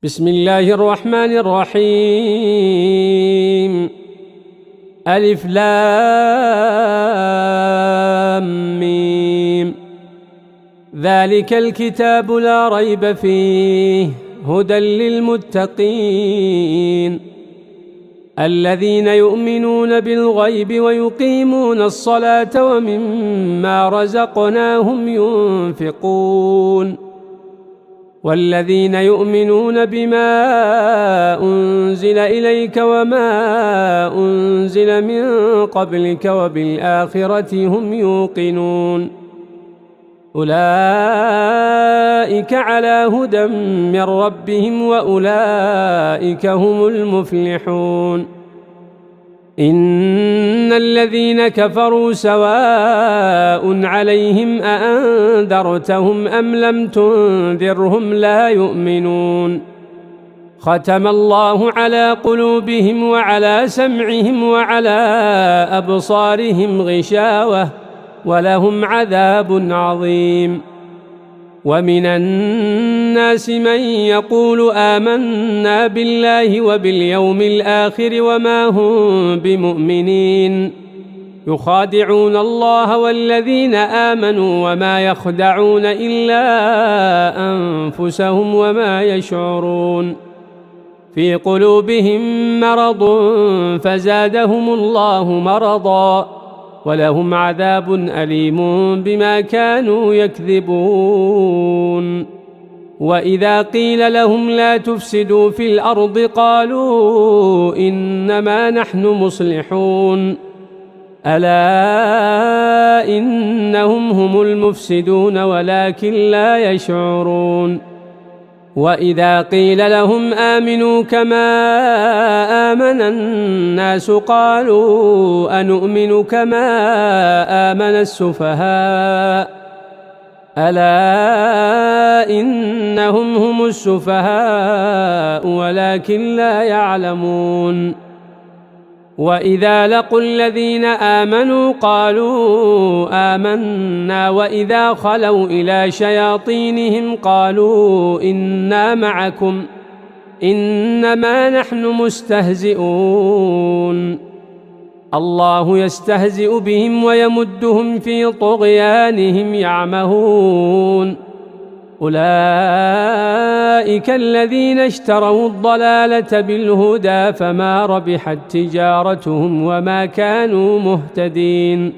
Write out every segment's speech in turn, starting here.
بسم الله الرحمن الرحيم. ألف لام ميم. ذلك الكتاب لا ريب فيه هدى للمتقين الذين يؤمنون بالغيب ويقيمون الصلاة ومما رزقناهم ينفقون والذين يؤمنون بما أنزل إليك وما أنزل من قبلك وبالآخرة هم يوقنون أولئك على هدى من ربهم وأولئك هم المفلحون. إن الذين كفروا سواء عليهم أأنذرتهم أم لم تنذرهم لا يؤمنون. ختم الله على قلوبهم وعلى سمعهم وعلى أبصارهم غشاوة ولهم عذاب عظيم. ومن الناس من يقول آمنا بالله وباليوم الآخر وما هم بمؤمنين يخادعون الله والذين آمنوا وما يخدعون إلا أنفسهم وما يشعرون. في قلوبهم مرض فزادهم الله مرضا ولهم عذاب أليم بما كانوا يكذبون. وإذا قيل لهم لا تفسدوا في الأرض قالوا إنما نحن مصلحون ألا إنهم هم المفسدون ولكن لا يشعرون. وإذا قيل لهم آمنوا كما آمن الناس قالوا أنؤمن كما آمن السفهاء ألا إنهم هم السفهاء ولكن لا يعلمون. وإذا لقوا الذين آمنوا قالوا آمنا وإذا خلوا إلى شياطينهم قالوا إنا معكم إنما نحن مستهزئون. الله يستهزئ بهم ويمدهم في طغيانهم يعمهون. أولئك الذين اشتروا الضلالة بالهدى فما ربحت تجارتهم وما كانوا مهتدين.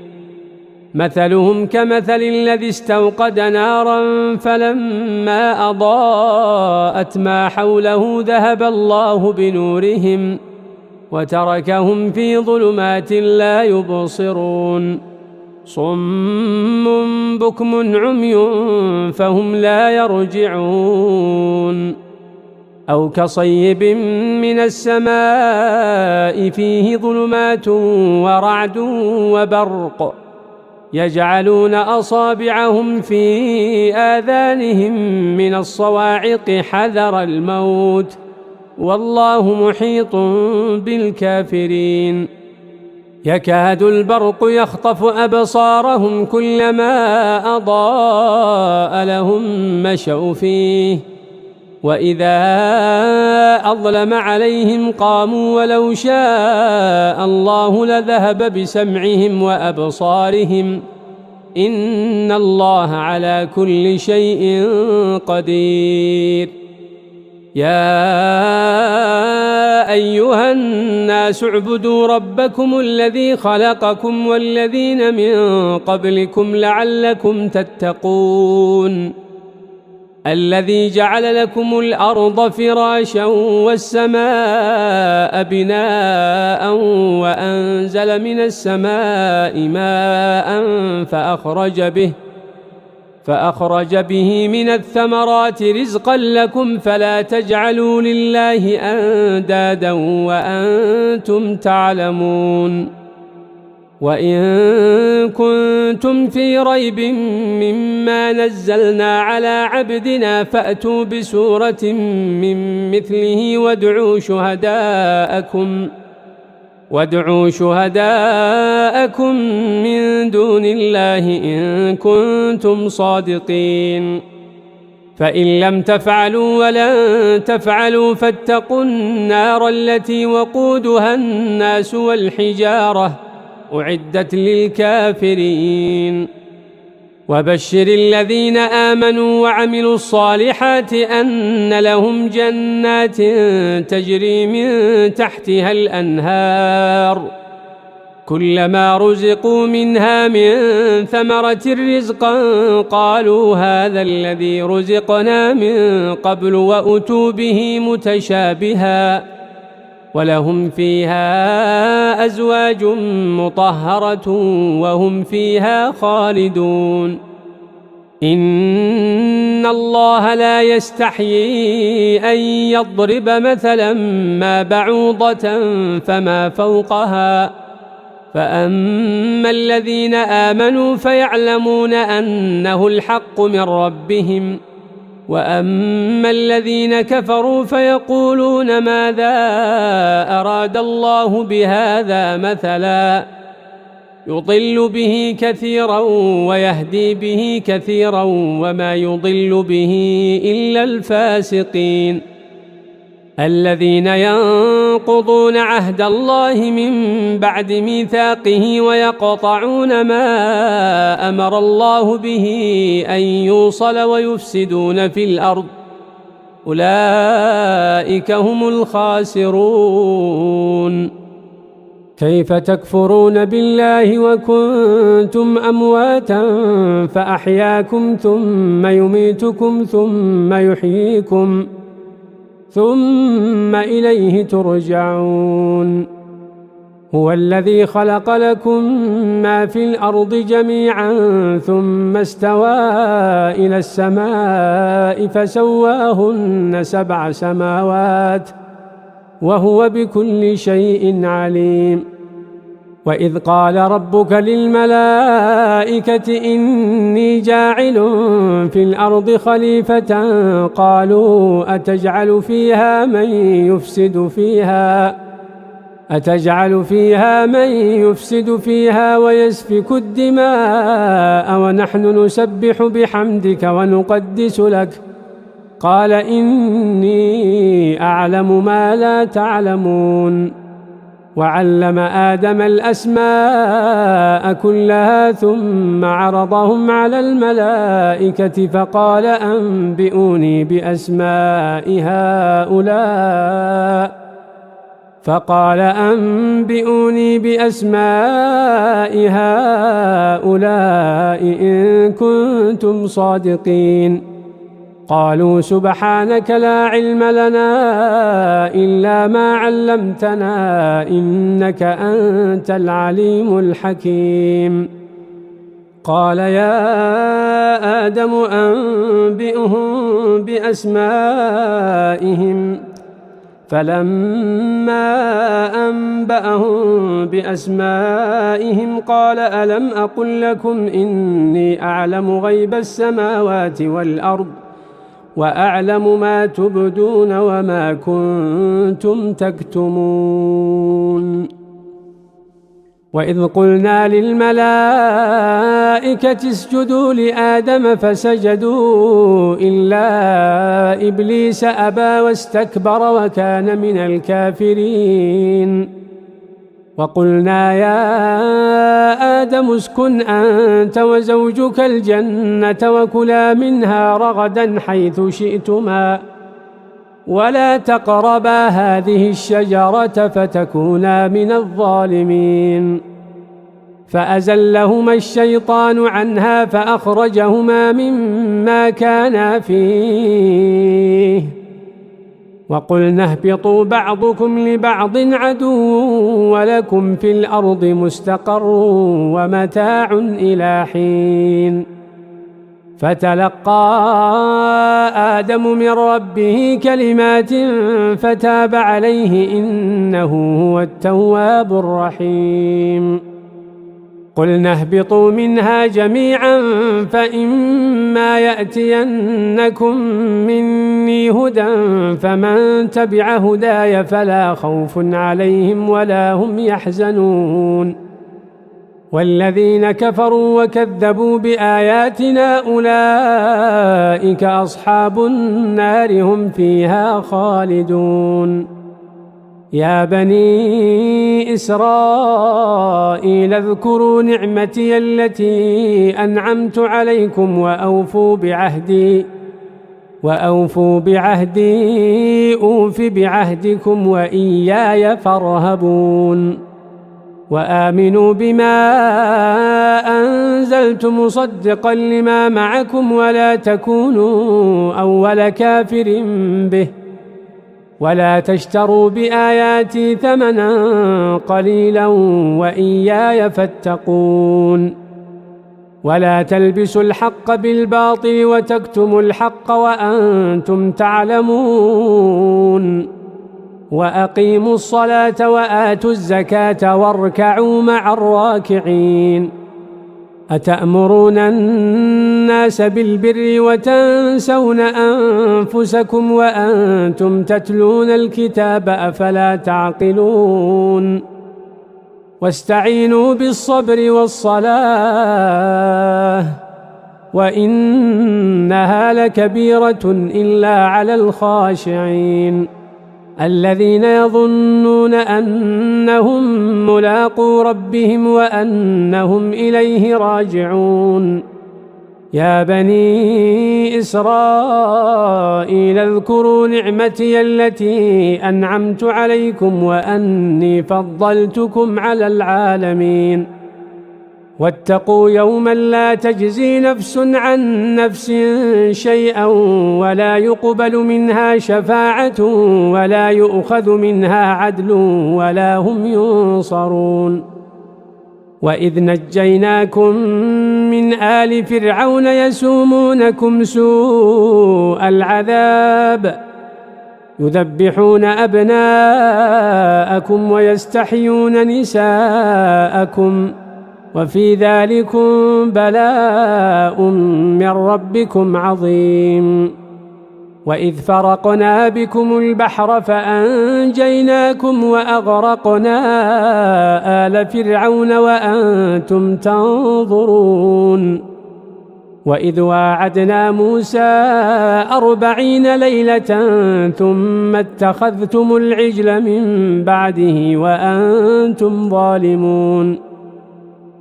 مثلهم كمثل الذي استوقد نارا فلما أضاءت ما حوله ذهب الله بنورهم وتركهم في ظلمات لا يبصرون. صم بكم عمي فهم لا يرجعون. أو كصيب من السماء فيه ظلمات ورعد وبرق يجعلون أصابعهم في آذانهم من الصواعق حذر الموت والله محيط بالكافرين. يكاد البرق يخطف أبصارهم كلما أضاء لهم مشوا فيه وإذا أظلم عليهم قاموا ولو شاء الله لذهب بسمعهم وأبصارهم إن الله على كل شيء قدير. يا أيها الناس اعبدوا ربكم الذي خلقكم والذين من قبلكم لعلكم تتقون الذي جعل لكم الأرض فراشا والسماء بناء وأنزل من السماء ماء فأخرج به من الثمرات رزقا لكم فلا تجعلوا لله أندادا وأنتم تعلمون. وإن كنتم في ريب مما نزلنا على عبدنا فأتوا بسورة من مثله وادعوا شهداءكم من دون الله إن كنتم صادقين. فإن لم تفعلوا ولن تفعلوا فاتقوا النار التي وقودها الناس والحجارة أعدت للكافرين وبشر الذين آمنوا وعملوا الصالحات أن لهم جنات تجري من تحتها الأنهار كلما رزقوا منها من ثمرة رزقا قالوا هذا الذي رزقنا من قبل وأتوا به متشابها ولهم فيها أزواج مطهرة وهم فيها خالدون إن الله لا يستحيي أن يضرب مثلا ما بعوضة فما فوقها فأما الذين آمنوا فيعلمون أنه الحق من ربهم وأما الذين كفروا فيقولون ماذا أراد الله بهذا مثلا يضل به كثيرا ويهدي به كثيرا وما يضل به إلا الفاسقين الذين ينقضون عهد الله من بعد ميثاقه ويقطعون ما أمر الله به أن يوصل ويفسدون في الأرض أولئك هم الخاسرون كيف تكفرون بالله وكنتم أمواتا فأحياكم ثم يميتكم ثم يحييكم ثم إليه ترجعون هو الذي خلق لكم ما في الأرض جميعا ثم استوى إلى السماء فسواهن 7 سماوات وهو بكل شيء عليم وإذ قال ربك للملائكة إني جاعل في الأرض خليفة قالوا أتجعل فيها من يفسد فيها ويسفك الدماء ونحن نسبح بحمدك ونقدس لك قال إني أعلم ما لا تعلمون وعلم آدم الأسماء كلها ثم عرضهم على الملائكة فقال أنبئوني بأسماء هؤلاء إن كنتم صادقين قالوا سبحانك لا علم لنا إلا ما علمتنا إنك أنت العليم الحكيم قال يا آدم أنبئهم بأسمائهم فلما أنبأهم بأسمائهم قال ألم أقل لكم إني أعلم غيب السماوات والأرض وأعلم ما تبدون وما كنتم تكتمون وإذ قلنا للملائكة اسجدوا لآدم فسجدوا إلا إبليس أبى واستكبر وكان من الكافرين وقلنا يا آدم اسكن أنت وزوجك الجنة وكلا منها رغدا حيث شئتما ولا تقربا هذه الشجرة فتكونا من الظالمين فأزلهما الشيطان عنها فأخرجهما مما كانا فيه وقلنا اهبطوا بعضكم لبعض عدو ولكم في الأرض مستقر ومتاع إلى حين فتلقى آدم من ربه كلمات فتاب عليه إنه هو التواب الرحيم قلنا اهبطوا منها جميعا فإما يأتينكم مني هدى فمن تبع هداي فلا خوف عليهم ولا هم يحزنون والذين كفروا وكذبوا بآياتنا أولئك أصحاب النار هم فيها خالدون يا بني إسرائيل اذكروا نعمتي التي أنعمت عليكم وأوفوا بعهدي أوف بعهدكم وإياي فارهبون وآمنوا بما أنزلت مصدقا لما معكم ولا تكونوا أول كافر به ولا تشتروا بآياتي ثمنا قليلا وإياي فاتقون ولا تلبسوا الحق بالباطل وتكتموا الحق وأنتم تعلمون وأقيموا الصلاة وآتوا الزكاة واركعوا مع الراكعين أتأمرون الناس بالبر وتنسون أنفسكم وأنتم تتلون الكتاب أفلا تعقلون واستعينوا بالصبر والصلاة وإنها لكبيرة إلا على الخاشعين الذين يظنون أنهم ملاقو ربهم وأنهم إليه راجعون يا بني إسرائيل اذكروا نعمتي التي أنعمت عليكم وأني فضلتكم على العالمين واتقوا يوما لا تجزي نفس عن نفس شيئا ولا يقبل منها شفاعة ولا يؤخذ منها عدل ولا هم ينصرون وإذ نجيناكم من آل فرعون يسومونكم سوء العذاب يذبحون أبناءكم ويستحيون نساءكم وفي ذلكم بلاء من ربكم عظيم وإذ فرقنا بكم البحر فأنجيناكم وأغرقنا آل فرعون وأنتم تنظرون وإذ واعدنا موسى 40 ليلة ثم اتخذتم العجل من بعده وأنتم ظالمون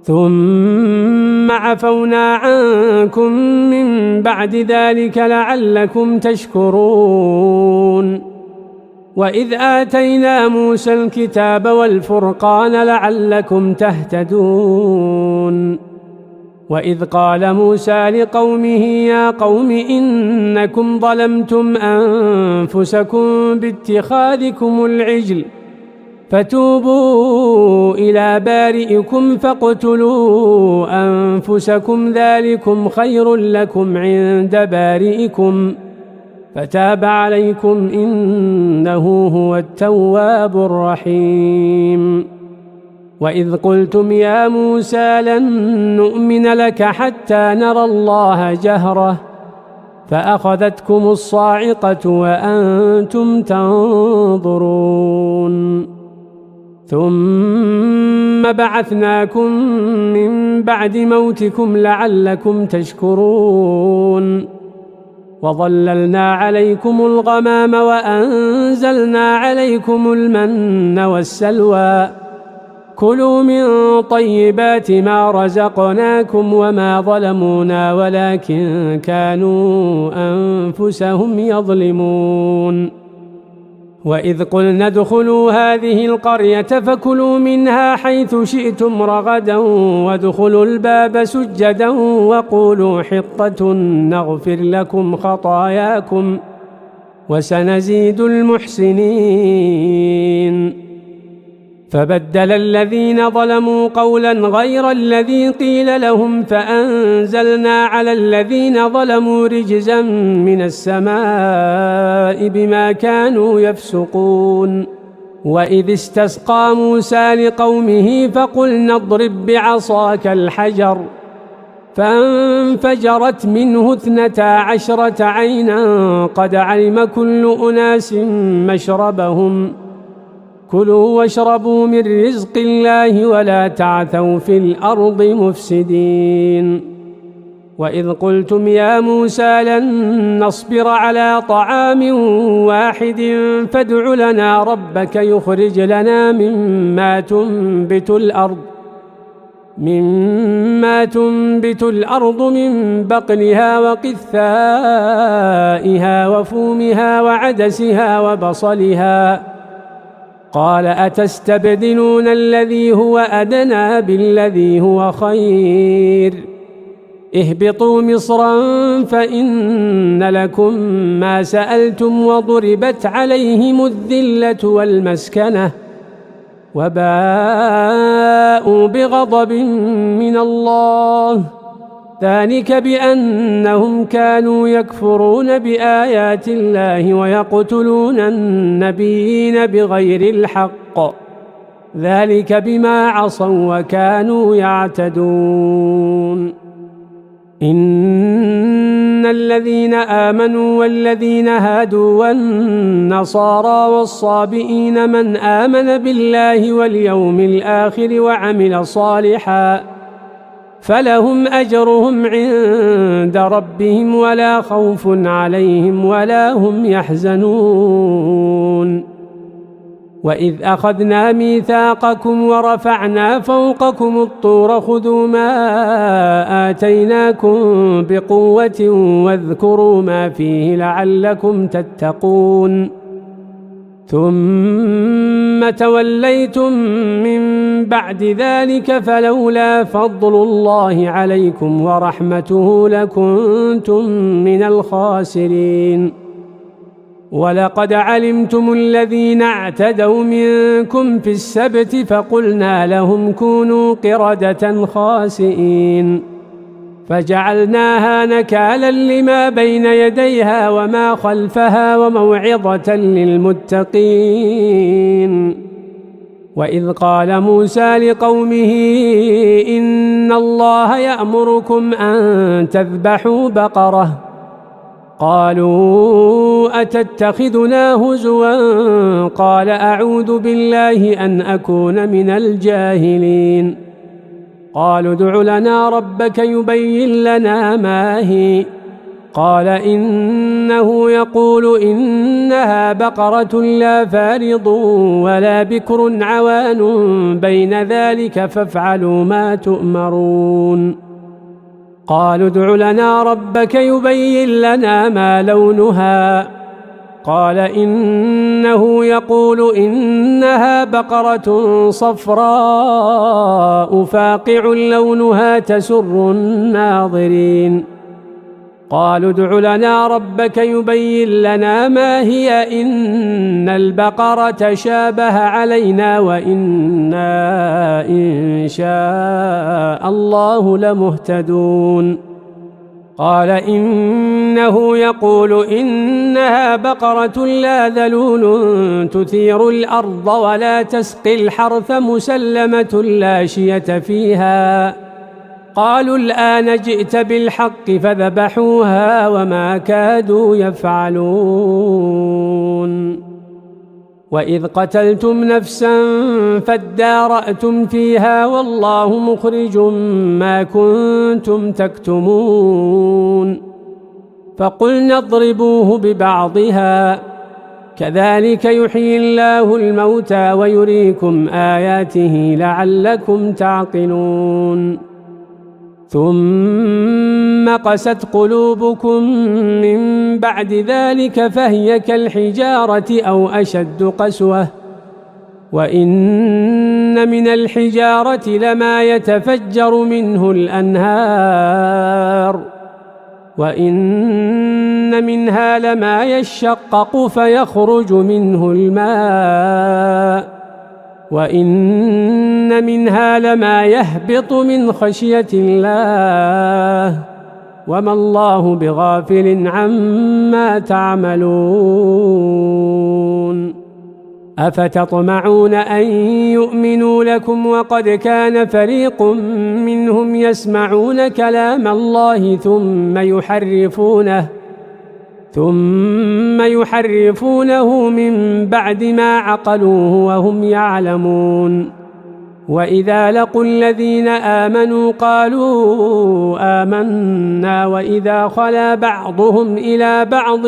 ثم عفونا عنكم من بعد ذلك لعلكم تشكرون وإذ آتينا موسى الكتاب والفرقان لعلكم تهتدون وإذ قال موسى لقومه يا قوم إنكم ظلمتم أنفسكم باتخاذكم العجل فتوبوا إلى بارئكم فاقتلوا أنفسكم ذلكم خير لكم عند بارئكم فتاب عليكم إنه هو التواب الرحيم وإذ قلتم يا موسى لن نؤمن لك حتى نرى الله جهرة فأخذتكم الصاعقة وأنتم تنظرون ثم بعثناكم من بعد موتكم لعلكم تشكرون وظللنا عليكم الغمام وأنزلنا عليكم المن والسلوى كلوا من طيبات ما رزقناكم وما ظلمونا ولكن كانوا أنفسهم يظلمون وإذ قلنا ادخلوا هذه القرية فكلوا منها حيث شئتم رغدا وادخلوا الباب سجدا وقولوا حطة نغفر لكم خطاياكم وسنزيد المحسنين فبدل الذين ظلموا قولا غير الذي قيل لهم فأنزلنا على الذين ظلموا رجزا من السماء بما كانوا يفسقون وإذ استسقى موسى لقومه فقلنا اضرب بعصاك الحجر فانفجرت منه 12 عينا قد علم كل أناس مشربهم كلوا واشربوا من رزق الله ولا تعثوا في الأرض مفسدين وإذ قلتم يا موسى لن نصبر على طعام واحد فادع لنا ربك يخرج لنا مما تنبت الأرض من بقلها وقثائها وفومها وعدسها وبصلها قال أتستبدلون الذي هو أدنى بالذي هو خير اهبطوا مصرا فإن لكم ما سألتم وضربت عليهم الذلة والمسكنة وباءوا بغضب من الله ذلك بأنهم كانوا يكفرون بآيات الله ويقتلون النبيين بغير الحق ذلك بما عصوا وكانوا يعتدون إن الذين آمنوا والذين هادوا والنصارى والصابئين من آمن بالله واليوم الآخر وعمل صالحا فلهم أجرهم عند ربهم ولا خوف عليهم ولا هم يحزنون وإذ أخذنا ميثاقكم ورفعنا فوقكم الطور خذوا ما آتيناكم بقوة واذكروا ما فيه لعلكم تتقون ثم توليتم من بعد ذلك فلولا فضل الله عليكم ورحمته لكنتم من الخاسرين ولقد علمتم الذين اعتدوا منكم في السبت فقلنا لهم كونوا قردة خاسئين فجعلناها نكالا لما بين يديها وما خلفها وموعظة للمتقين وإذ قال موسى لقومه إن الله يأمركم أن تذبحوا بقرة قالوا أتتخذنا هزوا قال أعوذ بالله أن أكون من الجاهلين قالوا ادع لنا ربك يبين لنا ما هي قال إنه يقول إنها بقرة لا فارض ولا بكر عوان بين ذلك فافعلوا ما تؤمرون قالوا ادع لنا ربك يبين لنا ما لونها قال إنه يقول إنها بقرة صفراء فاقع لونها تسر الناظرين قالوا ادع لنا ربك يبين لنا ما هي إن البقرة شابه علينا وإنا إن شاء الله لمهتدون قال إنه يقول إنها بقرة لا ذلول تثير الأرض ولا تسقي الحرث مسلمة لا شية فيها قالوا الآن جئت بالحق فذبحوها وما كادوا يفعلون وإذ قتلتم نفسا فادارأتم فيها والله مخرج ما كنتم تكتمون فقلنا اضربوه ببعضها كذلك يحيي الله الموتى ويريكم آياته لعلكم تعقلون ثم قست قلوبكم من بعد ذلك فهي كالحجارة أو أشد قسوة وإن من الحجارة لما يتفجر منه الأنهار وإن منها لما يشقق فيخرج منه الماء وإن منها لما يهبط من خشية الله وما الله بغافل عما تعملون أفتطمعون أن يؤمنوا لكم وقد كان فريق منهم يسمعون كلام الله ثم يحرفونه من بعد ما عقلوه وهم يعلمون. وإذا لقوا الذين آمنوا قالوا آمنا وإذا خلا بعضهم إلى بعض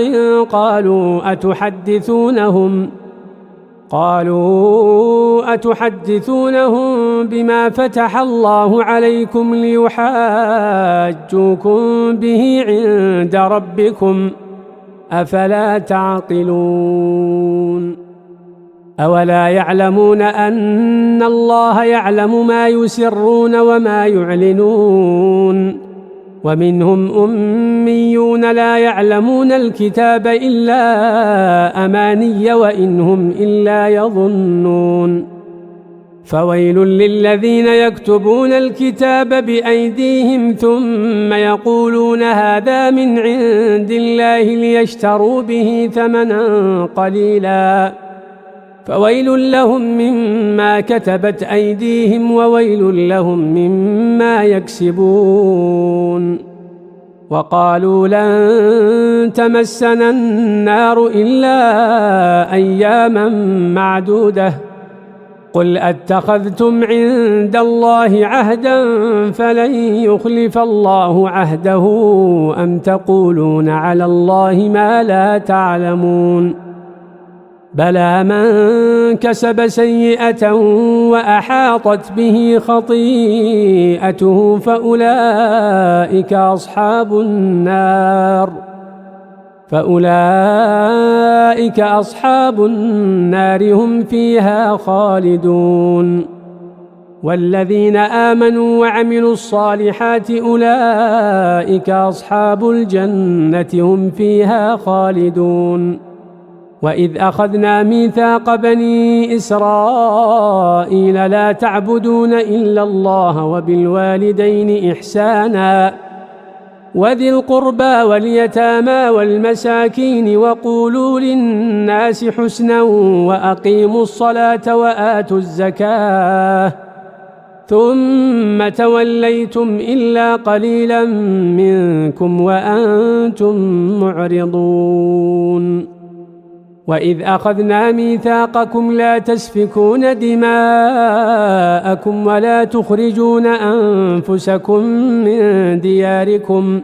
قالوا أتحدثونهم بما فتح الله عليكم ليحاجوكم به عند ربكم أفلا تعقلون. أولا يعلمون أن الله يعلم ما يسرون وما يعلنون. ومنهم أميون لا يعلمون الكتاب إلا أماني وإن هم إلا يظنون. فويل للذين يكتبون الكتاب بأيديهم ثم يقولون هذا من عند الله ليشتروا به ثمنا قليلا فويل لهم مما كتبت أيديهم وويل لهم مما يكسبون. وقالوا لن تمسنا النار إلا أياما معدودة قل أتخذتم عند الله عهدا فلن يخلف الله عهده أم تقولون على الله ما لا تعلمون. بلى من كسب سيئة وأحاطت به خطيئته فأولئك أصحاب النار هم فيها خالدون. والذين آمنوا وعملوا الصالحات أولئك أصحاب الجنة هم فيها خالدون. وإذ أخذنا ميثاق بني إسرائيل لا تعبدون إلا الله وبالوالدين إحسانا وذي القربى واليتامى والمساكين وقولوا للناس حسنا وأقيموا الصلاة وآتوا الزكاة ثم توليتم إلا قليلا منكم وأنتم معرضون. وإذ أخذنا ميثاقكم لا تسفكون دماءكم ولا تخرجون أنفسكم من دياركم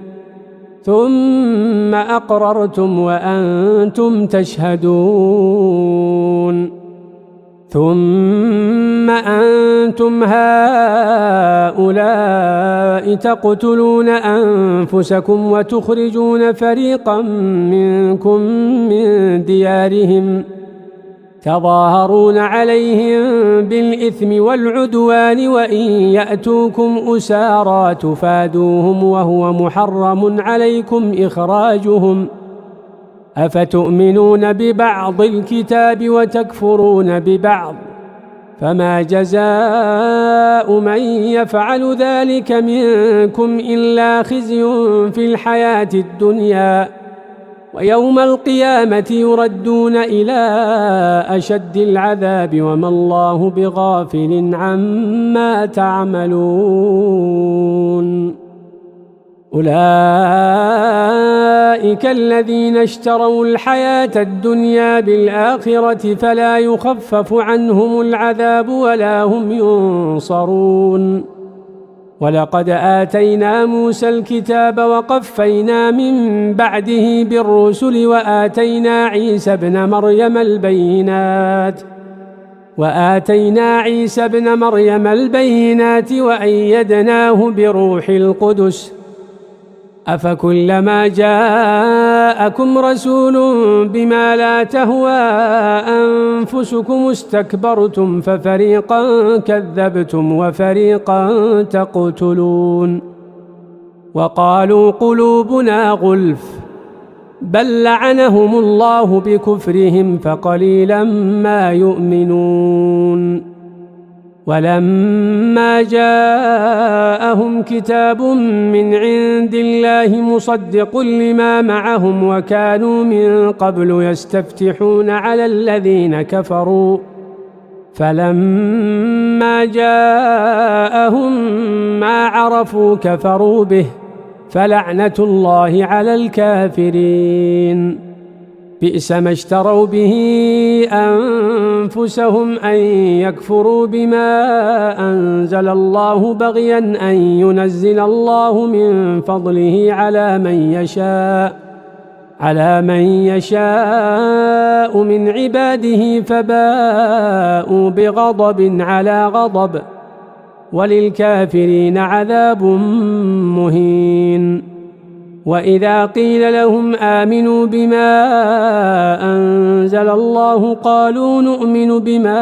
ثم أقررتم وأنتم تشهدون. ثم أنتم هؤلاء تقتلون أنفسكم وتخرجون فريقا منكم من ديارهم تظاهرون عليهم بالإثم والعدوان وإن يأتوكم أسارى تفادوهم وهو محرم عليكم إخراجهم أفتؤمنون ببعض الكتاب وتكفرون ببعض فما جزاء من يفعل ذلك منكم إلا خزي في الحياة الدنيا ويوم القيامة يردون إلى أشد العذاب وما الله بغافل عما تعملون. أولئك الذين اشتروا الحياة الدنيا بالآخرة فلا يخفف عنهم العذاب ولا هم ينصرون. ولقد آتينا موسى الكتاب وقفينا من بعده بالرسل وآتينا عيسى ابن مريم البينات وأيدناه بروح القدس أفكلما جاءكم رسول بما لا تهوى أنفسكم استكبرتم ففريقا كذبتم وفريقا تقتلون. وقالوا قلوبنا غلف بل لعنهم الله بكفرهم فقليلا ما يؤمنون. ولما جاءهم كتاب من عند الله مصدق لما معهم وكانوا من قبل يستفتحون على الذين كفروا فلما جاءهم ما عرفوا كفروا به فلعنة الله على الكافرين. بئس ما اشتروا به أنفسهم أن يكفروا بما أنزل الله بغيا أن ينزل الله من فضله على من يشاء من عباده، فباءوا بغضب على غضب، وللكافرين عذاب مهين. وإذا قيل لهم آمنوا بما أنزل الله قالوا نؤمن بما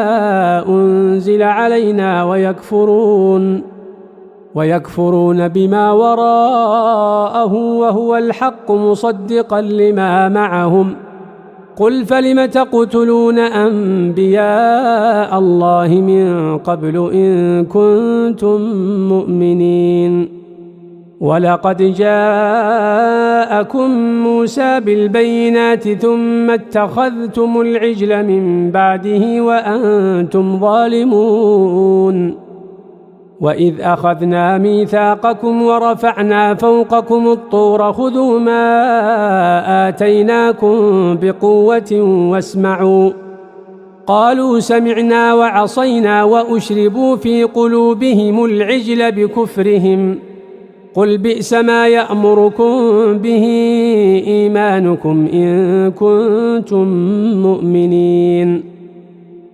أنزل علينا ويكفرون بما وراءه وهو الحق مصدقا لما معهم. قل فلم تقتلون أنبياء الله من قبل إن كنتم مؤمنين؟ ولقد جاءكم موسى بالبينات ثم اتخذتم العجل من بعده وأنتم ظالمون. وإذ أخذنا ميثاقكم ورفعنا فوقكم الطور خذوا ما آتيناكم بقوة واسمعوا. قالوا سمعنا وعصينا وأشربوا في قلوبهم العجل بكفرهم. قل بئس ما يأمركم به إيمانكم إن كنتم مؤمنين.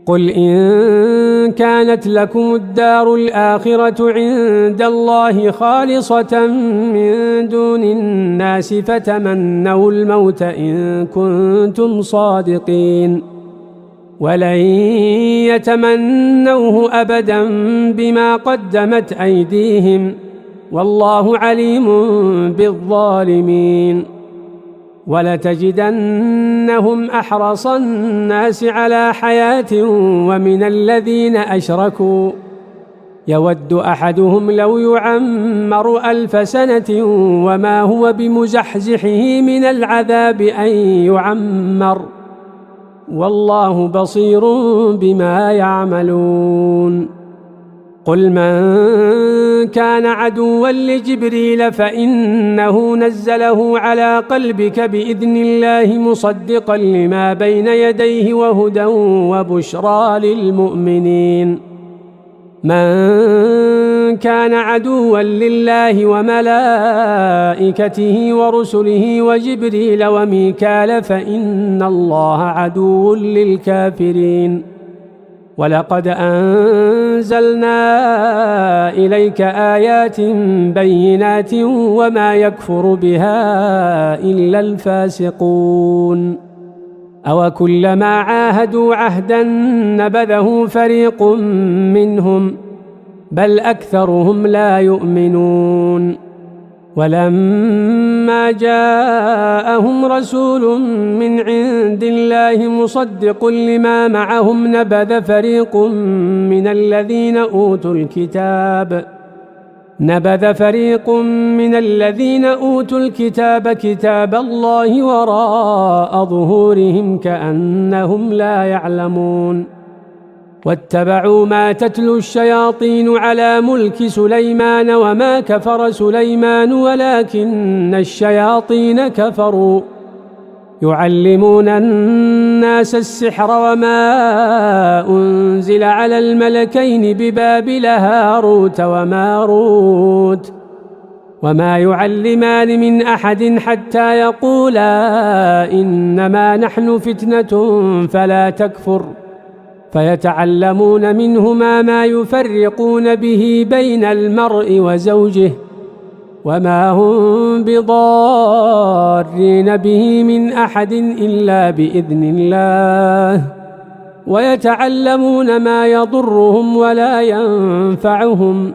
قل إن كانت لكم الدار الآخرة عند الله خالصة من دون الناس فتمنوا الموت إن كنتم صادقين، ولن يتمنوه أبدا بما قدمت أيديهم، والله عليم بالظالمين. ولتجدنهم أحرص الناس على حياة ومن الذين أشركوا يود أحدهم لو يعمر 1000 سنة وما هو بمزحزحه من العذاب أن يعمر، والله بصير بما يعملون. قل من كان عدوا لجبريل فإنه نزله على قلبك بإذن الله مصدقا لما بين يديه وهدى وبشرى للمؤمنين. من كان عدوا لله وملائكته ورسله وجبريل وميكال فإن الله عدو للكافرين. ولقد أنزلنا إليك آيات بينات وما يكفر بها إلا الفاسقون. أوكلما عاهدوا عهدا نبذه فريق منهم بل أكثرهم لا يؤمنون. ولما جاءهم رسول من عند الله مصدق لما معهم نبذ فريق من الذين أوتوا الكتاب كتاب الله وراء ظهورهم كأنهم لا يعلمون. واتبعوا ما تتلو الشياطين على ملك سليمان وما كفر سليمان ولكن الشياطين كفروا يعلمون الناس السحر وما أنزل على الملكين ببابل هاروت وماروت وما يعلمان من أحد حتى يقولا إنما نحن فتنة فلا تكفر، فيتعلمون منهما ما يفرقون به بين المرء وزوجه وما هم بضارين به من أحد إلا بإذن الله، ويتعلمون ما يضرهم ولا ينفعهم،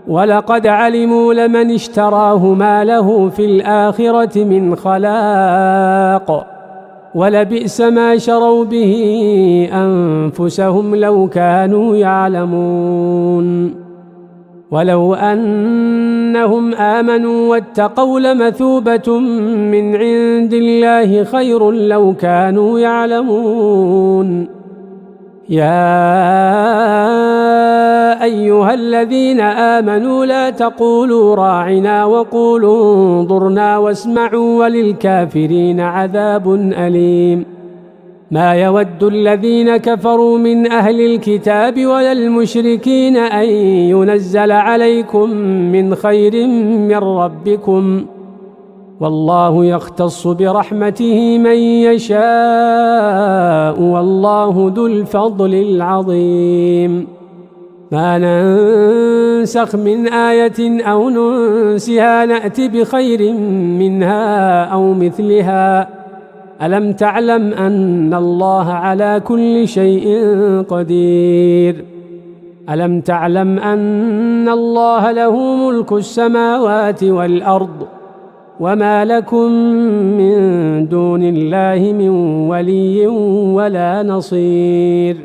ولقد علموا لمن اشتراه ما له في الآخرة من خلاق، ولبئس ما شروا به أنفسهم لو كانوا يعلمون. ولو أنهم آمنوا واتقوا لمثوبة من عند الله خير لو كانوا يعلمون. يا أيها الذين آمنوا لا تقولوا راعنا وقولوا انظرنا واسمعوا وللكافرين عذاب أليم ما يود الذين كفروا من أهل الكتاب ولا المشركين أن ينزل عليكم من خير من ربكم والله يختص برحمته من يشاء والله ذو الفضل العظيم ما ننسخ من آية أو ننسها نأت بخير منها أو مثلها ألم تعلم أن الله على كل شيء قدير ألم تعلم أن الله له ملك السماوات والأرض وما لكم من دون الله من ولي ولا نصير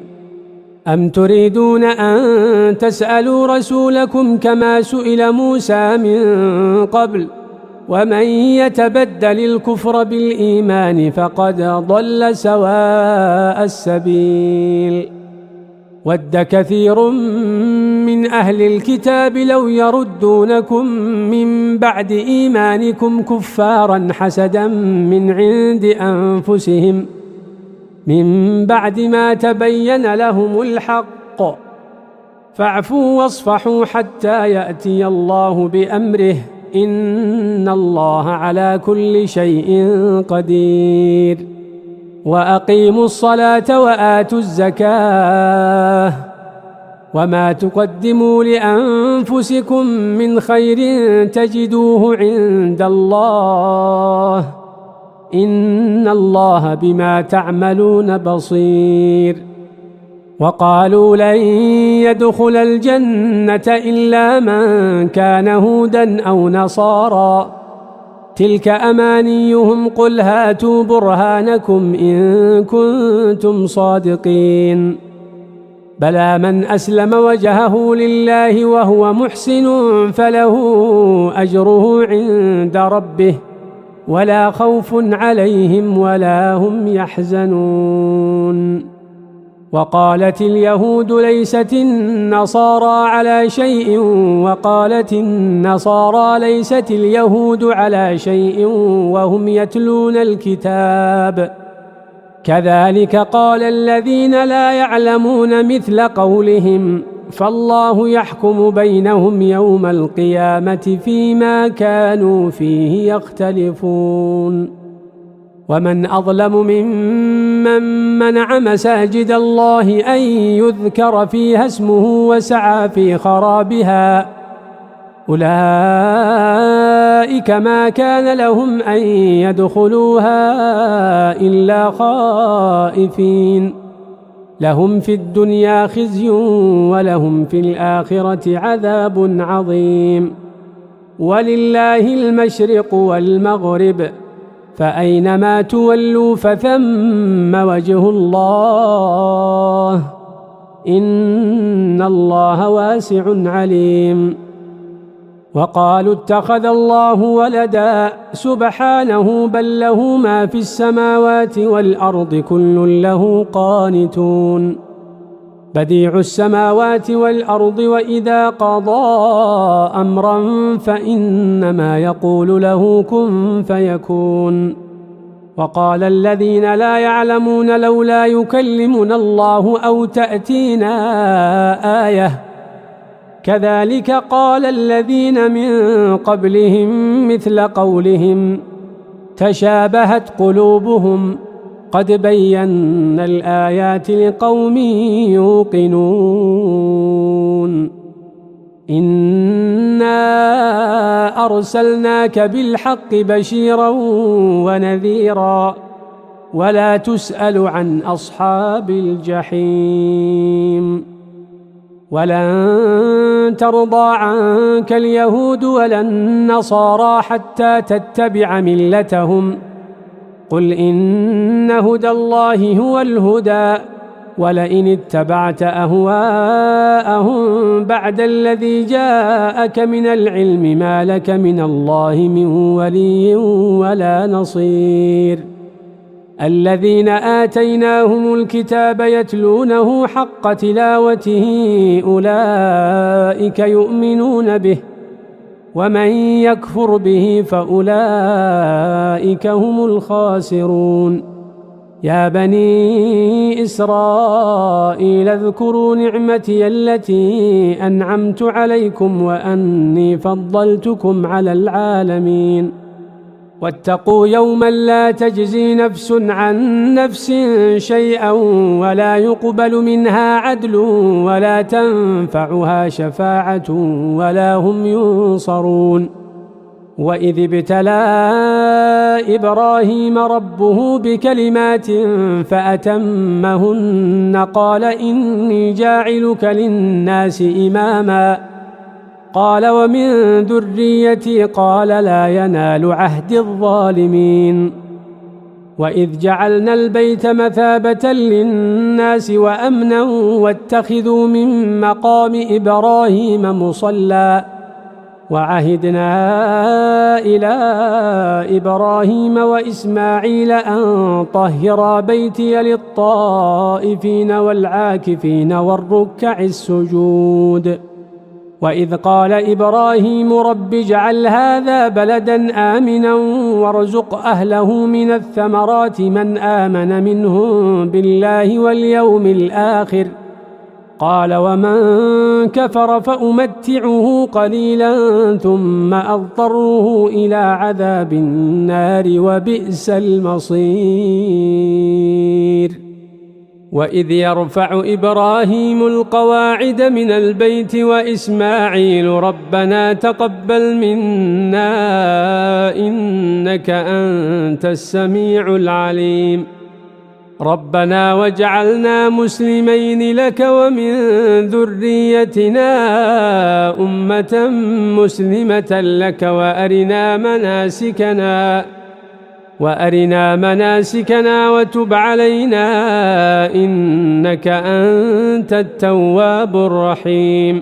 أم تريدون أن تسألوا رسولكم كما سئل موسى من قبل ومن يتبدل الكفر بالإيمان فقد ضل سواء السبيل ود كثير من أهل الكتاب لو يردونكم من بعد إيمانكم كفارا حسدا من عند أنفسهم من بعد ما تبين لهم الحق فاعفوا واصفحوا حتى يأتي الله بأمره إن الله على كل شيء قدير وأقيموا الصلاة وآتوا الزكاة وما تقدموا لأنفسكم من خير تجدوه عند الله إن الله بما تعملون بصير وقالوا لن يدخل الجنة إلا من كان هودا أو نصارى تلك أمانيهم قل هاتوا برهانكم إن كنتم صادقين بلى من أسلم وجهه لله وهو محسن فله أجره عند ربه ولا خوف عليهم ولا هم يحزنون وقالت اليهود ليست النصارى على شيء وقالت النصارى ليست اليهود على شيء وهم يتلون الكتاب كذلك قال الذين لا يعلمون مثل قولهم فالله يحكم بينهم يوم القيامة فيما كانوا فيه يختلفون ومن أظلم ممن منع مساجد الله أن يذكر فيها اسمه وسعى في خرابها أولئك ما كان لهم أن يدخلوها إلا خائفين لهم في الدنيا خزي ولهم في الآخرة عذاب عظيم ولله المشرق والمغرب فأينما تولوا فثم وجه الله إن الله واسع عليم وقالوا اتخذ الله ولدا سبحانه بل له ما في السماوات والأرض كل له قانتون بديع السماوات والأرض وإذا قضى أمرا فإنما يقول له كن فيكون وقال الذين لا يعلمون لولا يكلمنا الله أو تأتينا آية كذلك قال الذين من قبلهم مثل قولهم تشابهت قلوبهم قد بينا الآيات لقوم يوقنون إنا أرسلناك بالحق بشيرا ونذيرا ولا تسأل عن أصحاب الجحيم ولن ترضى عنك اليهود ولا النصارى حتى تتبع ملتهم قل إن هدى الله هو الهدى ولئن اتبعت أهواءهم بعد الذي جاءك من العلم ما لك من الله من ولي ولا نصير الذين آتيناهم الكتاب يتلونه حق تلاوته أولئك يؤمنون به ومن يكفر به فأولئك هم الخاسرون يا بني إسرائيل اذكروا نعمتي التي أنعمت عليكم وأني فضلتكم على العالمين واتقوا يوما لا تجزي نفس عن نفس شيئا ولا يقبل منها عدل ولا تنفعها شفاعة ولا هم ينصرون وإذ ابتلى إبراهيم ربه بكلمات فأتمهن قال إني جاعلك للناس إماما قال ومن ذريتي قال لا ينال عهد الظالمين وإذ جعلنا البيت مثابة للناس وأمنا واتخذوا من مقام إبراهيم مصلى وعهدنا إلى إبراهيم وإسماعيل أن طهرا بيتي للطائفين والعاكفين والركع السجود وإذ قال إبراهيم رب اجعل هذا بلدا آمنا وارزق أهله من الثمرات من آمن منهم بالله واليوم الآخر قال ومن كفر فأمتعه قليلا ثم أضطره إلى عذاب النار وبئس المصير وإذ يرفع إبراهيم القواعد من البيت وإسماعيل ربنا تقبل منا إنك أنت السميع العليم ربنا واجعلنا مسلمين لك ومن ذريتنا أمة مسلمة لك وأرنا مناسكنا وتب علينا إنك أنت التواب الرحيم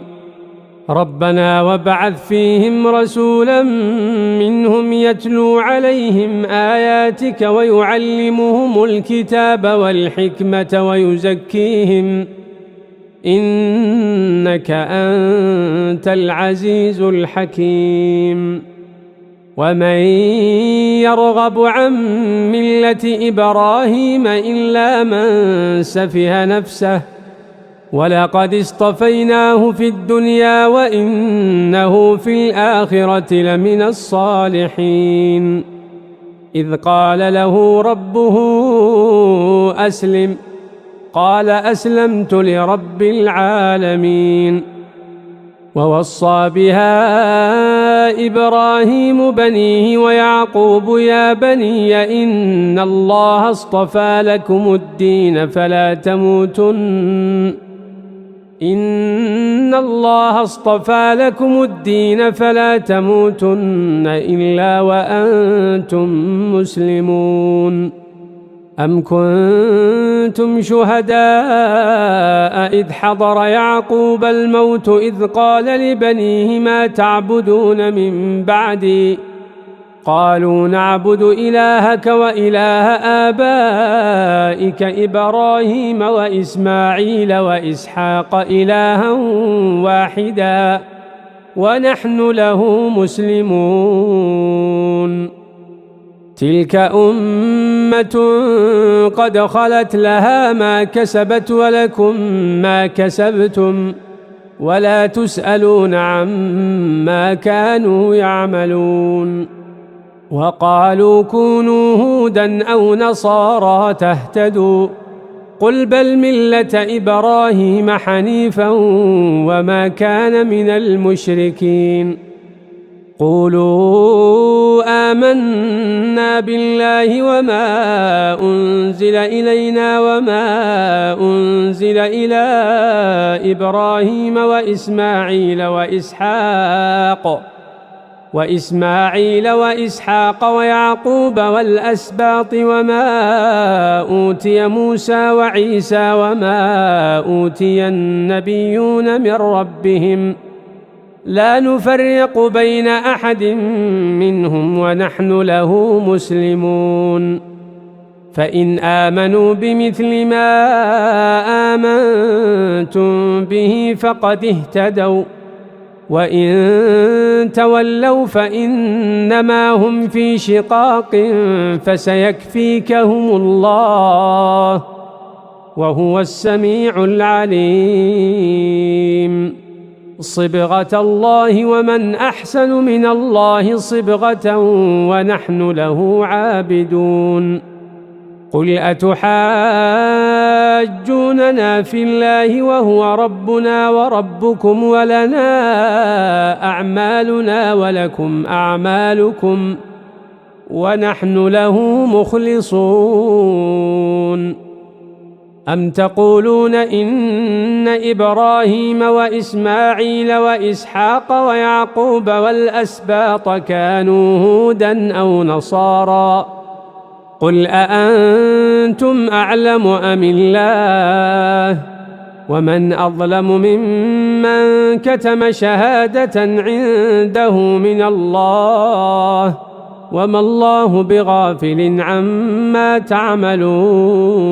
ربنا وابعث فيهم رسولا منهم يتلو عليهم آياتك ويعلمهم الكتاب والحكمة ويزكيهم إنك أنت العزيز الحكيم ومن يرغب عن ملة إبراهيم إلا من سفه نفسه ولقد اصطفيناه في الدنيا وإنه في الآخرة لمن الصالحين إذ قال له ربه أسلم قال أسلمت لرب العالمين ووصى بها إبراهيم بنيه ويعقوب يا بني إن الله اصطفى لكم الدين فلا تموتن إلا وأنتم مسلمون أم كنتم شهداء إذ حضر يعقوب الموت إذ قال لبنيه ما تعبدون من بعدي قالوا نعبد إلهك وإله آبائك إبراهيم وإسماعيل وإسحاق إلها واحدا ونحن له مسلمون تلك أمة قد خلت لها ما كسبت ولكم ما كسبتم ولا تسألون عما كانوا يعملون وقالوا كونوا هودا أو نصارى تهتدوا قل بل ملة إبراهيم حنيفا وما كان من المشركين قولوا آمنا بالله وما أنزل إلينا وما أنزل إلى إبراهيم وإسماعيل وإسحاق ويعقوب والأسباط وما أوتي موسى وعيسى وما أوتي النبيون من ربهم لا نفرق بين أحد منهم ونحن له مسلمون فإن آمنوا بمثل ما آمنتم به فقد اهتدوا وإن تولوا فإنما هم في شقاق فسيكفيكهم الله وهو السميع العليم. صبغة الله ومن أحسن من الله صبغة ونحن له عابدون. قل أتحاجوننا في الله وهو ربنا وربكم ولنا أعمالنا ولكم أعمالكم ونحن له مخلصون. أم تقولون إن إبراهيم وإسماعيل وإسحاق ويعقوب والأسباط كانوا هودا أو نصارى قل أأنتم أعلم أم الله ومن أظلم ممن كتم شهادة عنده من الله وما الله بغافل عما تعملون.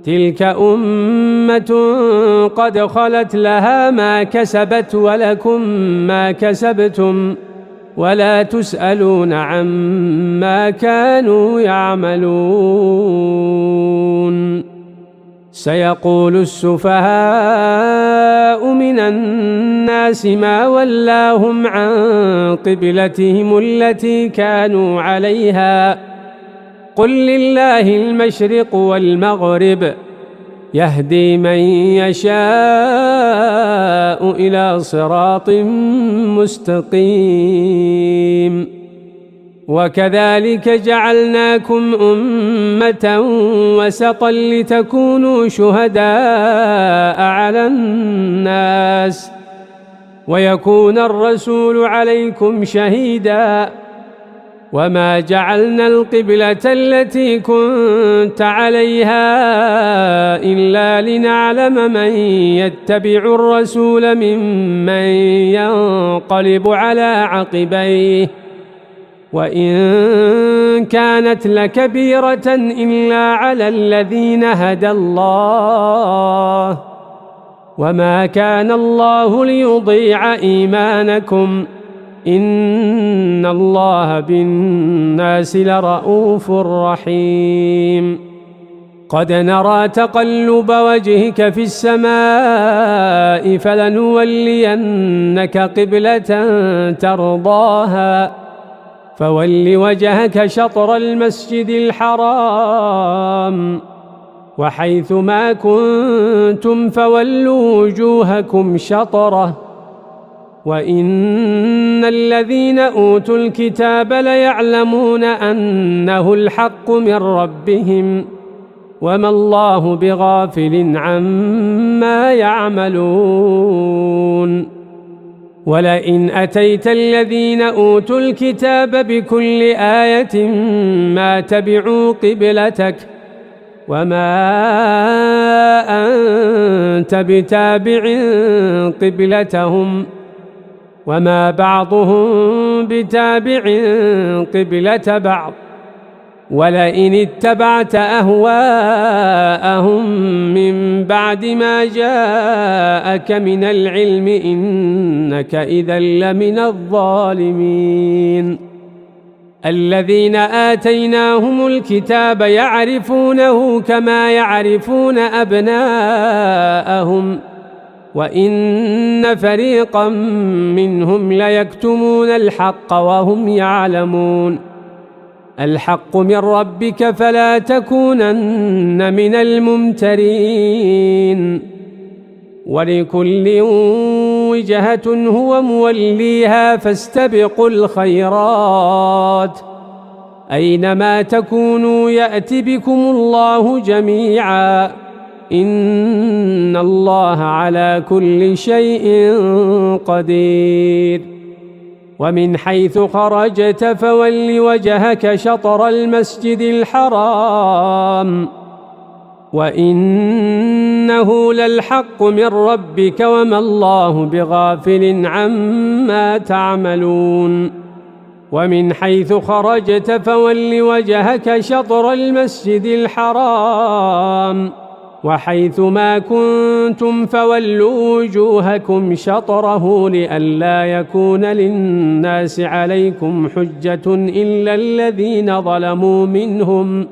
تلك أمة قد خلت لها ما كسبت ولكم ما كسبتم ولا تسألون عما كانوا يعملون. سيقول السفهاء من الناس ما ولاهم عن قبلتهم التي كانوا عليها قل لله المشرق والمغرب يهدي من يشاء إلى صراط مستقيم. وكذلك جعلناكم أمة وسطا لتكونوا شهداء على الناس ويكون الرسول عليكم شهيدا وما جعلنا القبلة التي كنت عليها إلا لنعلم من يتبع الرسول ممن ينقلب على عقبيه وإن كانت لكبيرة إلا على الذين هدى الله وما كان الله ليضيع إيمانكم إن الله بالناس لرؤوف رحيم. قد نرى تقلب وجهك في السماء فلنولينك قبلة ترضاها فول وجهك شطر المسجد الحرام وحيث ما كنتم فولوا وجوهكم شطره وإن الذين أوتوا الكتاب ليعلمون أنه الحق من ربهم وما الله بغافل عما يعملون. ولئن أتيت الذين أوتوا الكتاب بكل آية ما تبعوا قبلتك وما أنت بتابع قبلتهم وما بعضهم بتابع قبلة بعض ولئن اتبعت أهواءهم من بعد ما جاءك من العلم إنك إذا لمن الظالمين. الذين آتيناهم الكتاب يعرفونه كما يعرفون أبناءهم وإن فريقا منهم ليكتمون الحق وهم يعلمون. الحق من ربك فلا تكونن من الممترين. ولكل وجهة هو موليها فاستبقوا الخيرات أينما تكونوا يأت بكم الله جميعا إن الله على كل شيء قدير. ومن حيث خرجت فول وجهك شطر المسجد الحرام وإنه للحق من ربك وما الله بغافل عما تعملون. ومن حيث خرجت فول وجهك شطر المسجد الحرام وحيث ما كنتم فولوا وجوهكم شطره لئلا يكون للناس عليكم حجة إلا الذين ظلموا منهم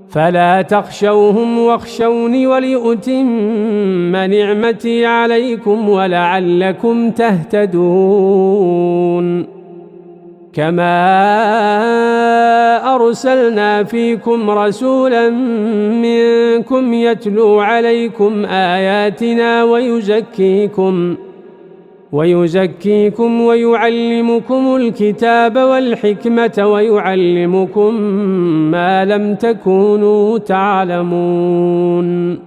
فلا تخشوهم واخشوني ولأتم نعمتي عليكم ولعلكم تهتدون كما أرسلنا فيكم رسولا منكم يتلو عليكم آياتنا ويزكيكم ويعلمكم الكتاب والحكمة ويعلمكم ما لم تكونوا تعلمون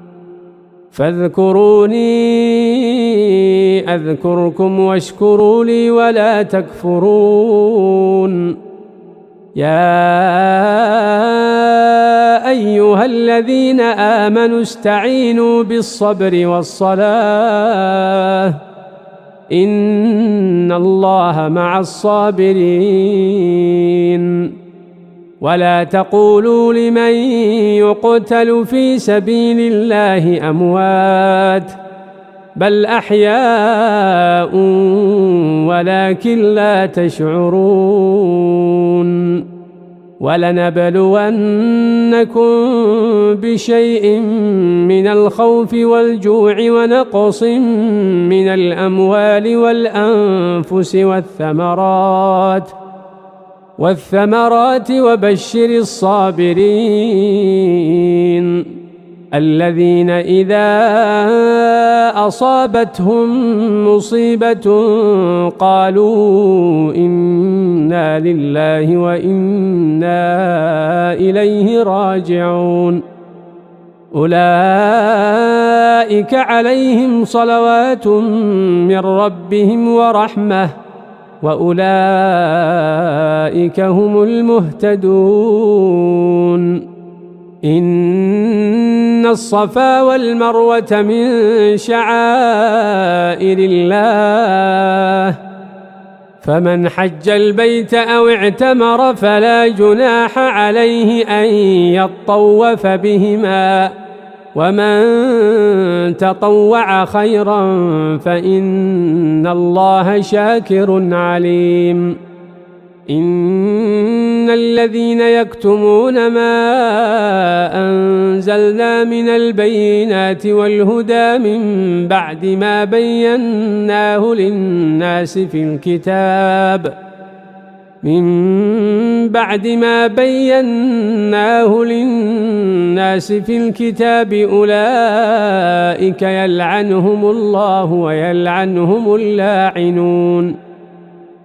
فاذكروني أذكركم واشكروا لي ولا تكفرون يا أيها الذين آمنوا استعينوا بالصبر والصلاة إن الله مع الصابرين ولا تقولوا لمن يقتل في سبيل الله أموات بل أحياء ولكن لا تشعرون ولنبلونكم بشيء من الخوف والجوع ونقص من الأموال والأنفس والثمرات وبشر الصابرين الذين إذا أصابتهم مصيبة قالوا إنا لله وإنا إليه راجعون أولئك عليهم صلوات من ربهم ورحمة وأولئك هم المهتدون إن الصفا والمروة من شعائر الله فمن حج البيت أو اعتمر فلا جناح عليه أن يطوف بهما ومن تطوع خيرا فإن الله شاكر عليم إن الذين يكتمون ما أنزلنا من البينات والهدى من بعد ما بيناه للناس في الكتاب أولئك يلعنهم الله ويلعنهم اللاعنون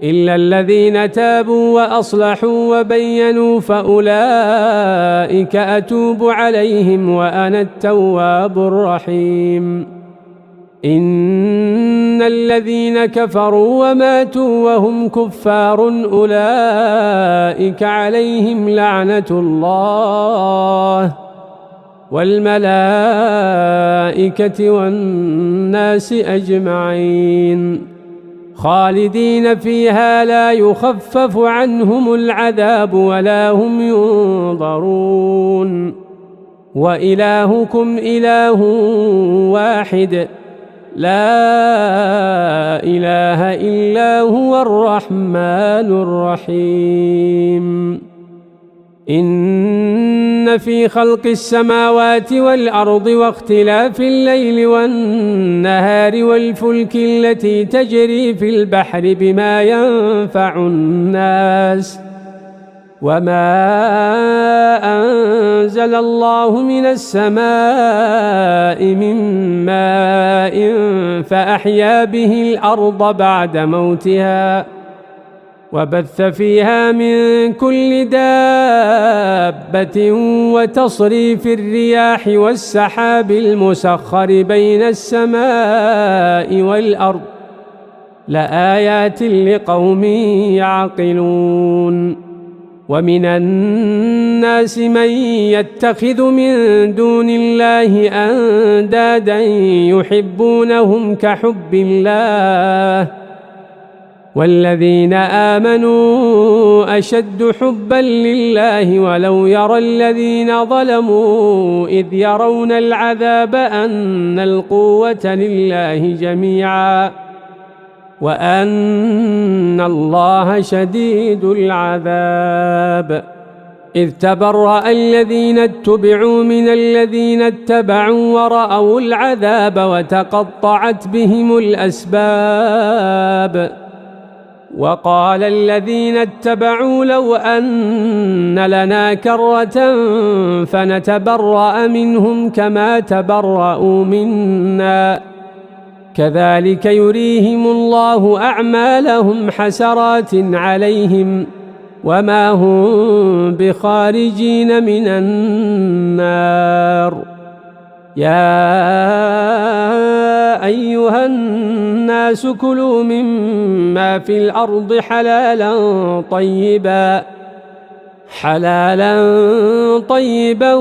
إلا الذين تابوا وأصلحوا وبينوا فأولئك أتوب عليهم وأنا التواب الرحيم إن الذين كفروا وماتوا وهم كفار أولئك عليهم لعنة الله والملائكة والناس أجمعين خالدين فيها لا يخفف عنهم العذاب ولا هم ينظرون وإلهكم إله واحد لا إله إلا هو الرحمن الرحيم إن في خلق السماوات والأرض واختلاف الليل والنهار والفلك التي تجري في البحر بما ينفع الناس وما أنزل الله من السماء من ماء فأحيا به الأرض بعد موتها وبث فيها من كل دابة وتصريف الرياح والسحاب المسخر بين السماء والأرض لآيات لقوم يعقلون ومن الناس من يتخذ من دون الله أندادا يحبونهم كحب الله والذين آمنوا أشد حبا لله ولو يرى الذين ظلموا إذ يرون العذاب أن القوة لله جميعا وأن الله شديد العذاب إذ تبرأ الذين اتبعوا من الذين اتبعوا ورأوا العذاب وتقطعت بهم الأسباب وقال الذين اتبعوا لو أن لنا كرة فنتبرأ منهم كما تبرأوا منا كذلك يريهم الله أعمالهم حسرات عليهم وما هم بخارجين من النار يا أيها الناس كلوا مما في الأرض حلالا طيبا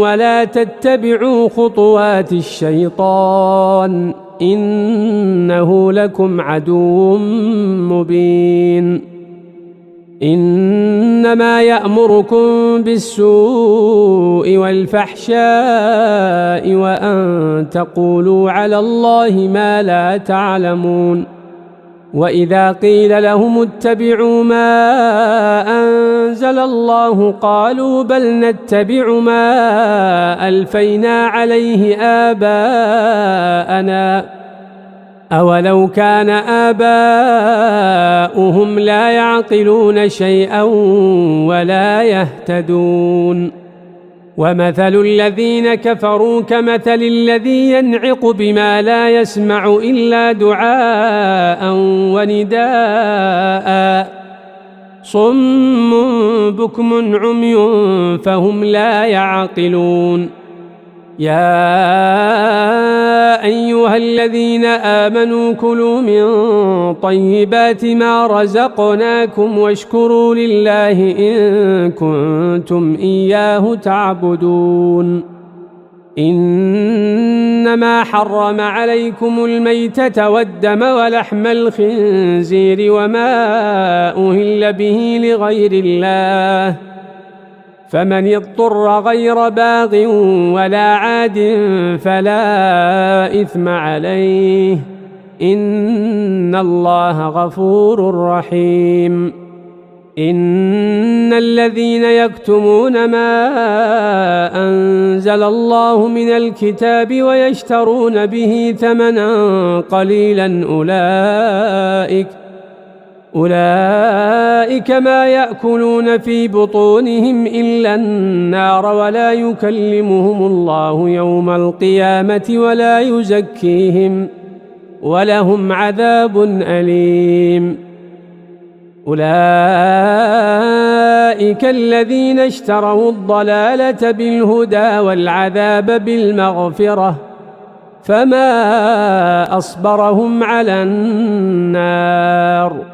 ولا تتبعوا خطوات الشيطان إنه لكم عدو مبين إنما يأمركم بالسوء والفحشاء وأن تقولوا على الله ما لا تعلمون وإذا قيل لهم اتبعوا ما أنزل الله قالوا بل نتبع ما ألفينا عليه آباءنا أولو كان آباؤهم لا يعقلون شيئا ولا يهتدون ومثل الذين كفروا كمثل الذي ينعق بما لا يسمع إلا دعاء ونداء صم بكم عمي فهم لا يعقلون يا أيها الذين آمنوا كلوا من طيبات ما رزقناكم واشكروا لله إن كنتم إياه تعبدون إنما حرم عليكم الميتة والدم ولحم الخنزير وما أهل به لغير الله فمن اضطر غير باغ ولا عاد فلا إثم عليه إن الله غفور رحيم إن الذين يكتمون ما أنزل الله من الكتاب ويشترون به ثمنا قليلا أولئك ما يأكلون في بطونهم إلا النار ولا يكلمهم الله يوم القيامة ولا يزكيهم ولهم عذاب أليم أولئك الذين اشتروا الضلالة بالهدى والعذاب بالمغفرة فما أصبرهم على النار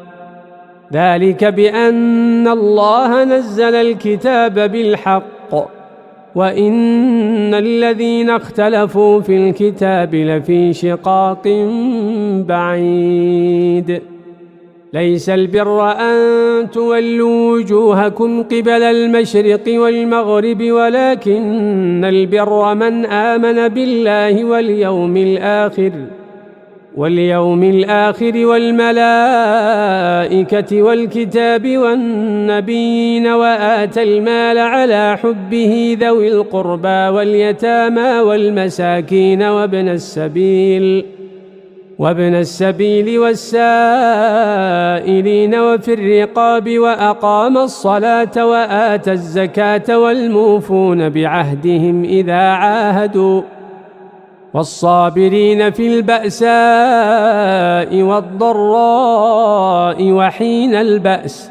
ذلك بأن الله نزل الكتاب بالحق وإن الذين اختلفوا في الكتاب لفي شقاق بعيد ليس البر أن تولوا وجوهكم قبل المشرق والمغرب ولكن البر من آمن بالله واليوم الآخر والملائكة والكتاب والنبيين وآتى المال على حبه ذوي القربى واليتامى والمساكين وابن السبيل والسائلين وفي الرقاب وأقام الصلاة وآتى الزكاة والموفون بعهدهم إذا عاهدوا والصابرين في البأساء والضراء وحين البأس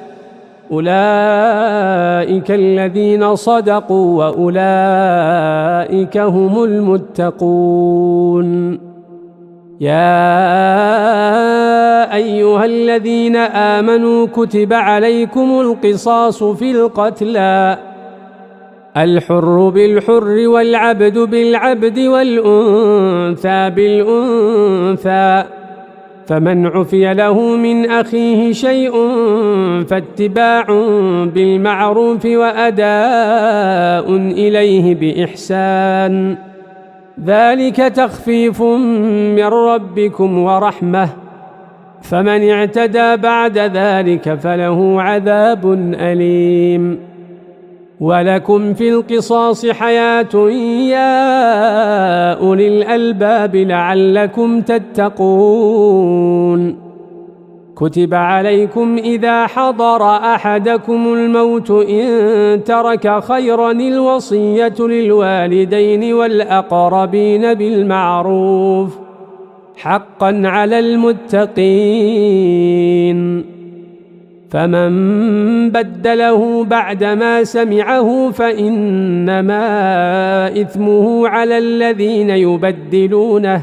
أولئك الذين صدقوا وأولئك هم المتقون يا أيها الذين آمنوا كتب عليكم القصاص في القتلى الحر بالحر والعبد بالعبد والأنثى بالأنثى فمن عفي له من أخيه شيء فاتباع بالمعروف وأداء إليه بإحسان، ذلك تخفيف من ربكم ورحمة، فمن اعتدى بعد ذلك فله عذاب أليم. ولكم في القصاص حياة يا أولي الألباب لعلكم تتقون. كتب عليكم إذا حضر أحدكم الموت إن ترك خيرا الوصية للوالدين والأقربين بالمعروف حقا على المتقين، فمن بدله بعدما سمعه فإنما إثمه على الذين يبدلونه،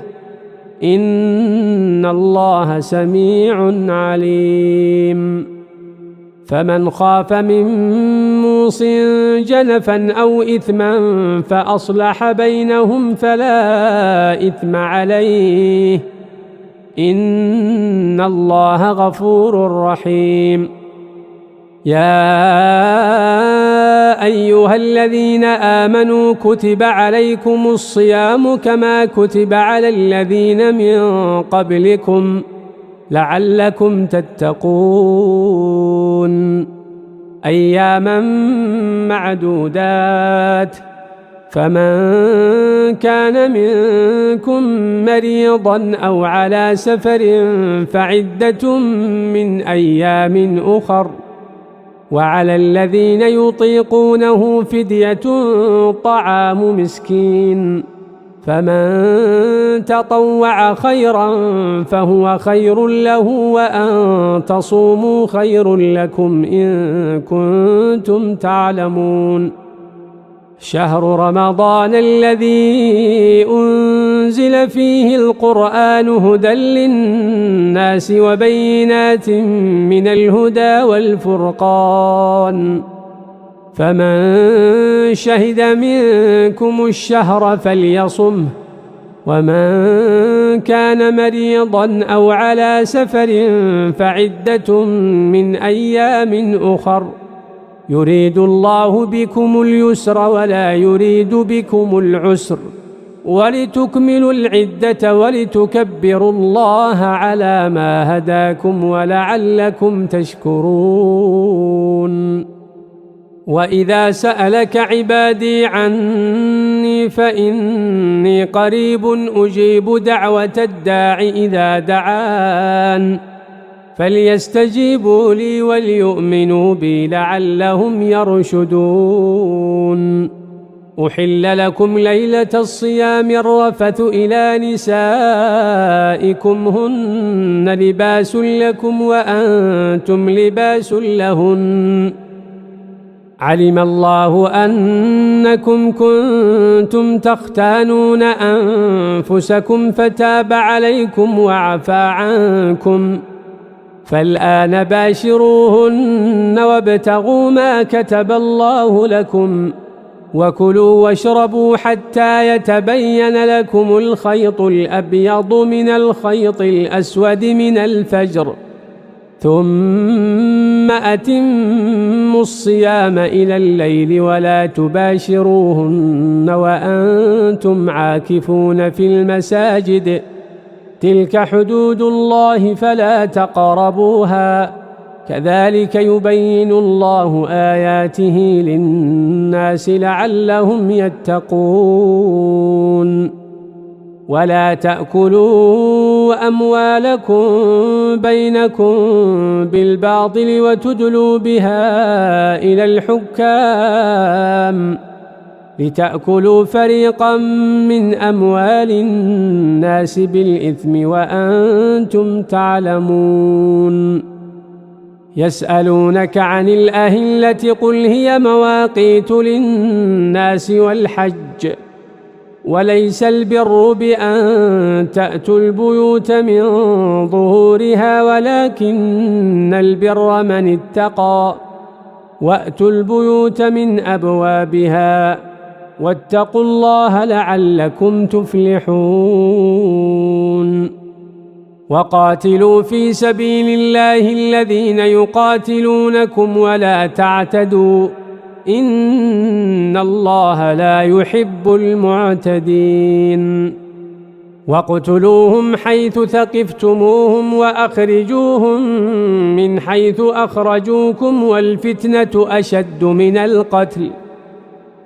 إن الله سميع عليم. فمن خاف من موص جنفا أو إثما فأصلح بينهم فلا إثم عليه، إن الله غفور رحيم. يا أيها الذين آمنوا كتب عليكم الصيام كما كتب على الذين من قبلكم لعلكم تتقون، أياما معدودات، فمن كان منكم مريضا أو على سفر فعدة من أيام أخر، وعلى الذين يطيقونه فدية طعام مسكين، فمن تطوع خيرا فهو خير له، وأن تصوموا خير لكم إن كنتم تعلمون. شهر رمضان الذي أنزل فيه القرآن هدى للناس وبينات من الهدى والفرقان، فمن شهد منكم الشهر فليصمه، ومن كان مريضا أو على سفر فعدة من أيام أخر، يريد الله بكم اليسر ولا يريد بكم العسر، ولتكملوا العدة ولتكبروا الله على ما هداكم ولعلكم تشكرون. وإذا سألك عبادي عني فإني قريب أجيب دعوة الداع إذا دعان، فليستجيبوا لي وليؤمنوا بي لعلهم يرشدون. أحل لكم ليلة الصيام الرفث إلى نسائكم هن لباس لكم وأنتم لباس لهن، علم الله أنكم كنتم تختانون أنفسكم فتاب عليكم وعفى عنكم، فالآن باشروهن وابتغوا ما كتب الله لكم، وكلوا واشربوا حتى يتبين لكم الخيط الأبيض من الخيط الأسود من الفجر، ثم أتموا الصيام إلى الليل ولا تباشروهن وأنتم عاكفون في المساجد، تلك حدود الله فلا تقربوها، كذلك يبين الله آياته للناس لعلهم يتقون. ولا تأكلوا أموالكم بينكم بالباطل وتدلوا بها إلى الحكام لتأكلوا فريقا من أموال الناس بالإثم وأنتم تعلمون. يسألونك عن الأهلة قل هي مواقيت للناس والحج، وليس البر بأن تأتوا البيوت من ظهورها ولكن البر من اتقى، وأتوا البيوت من أبوابها، واتقوا الله لعلكم تفلحون. وقاتلوا في سبيل الله الذين يقاتلونكم ولا تعتدوا إن الله لا يحب المعتدين واقتلوهم حيث ثقفتموهم وأخرجوهم من حيث أخرجوكم والفتنة أشد من القتل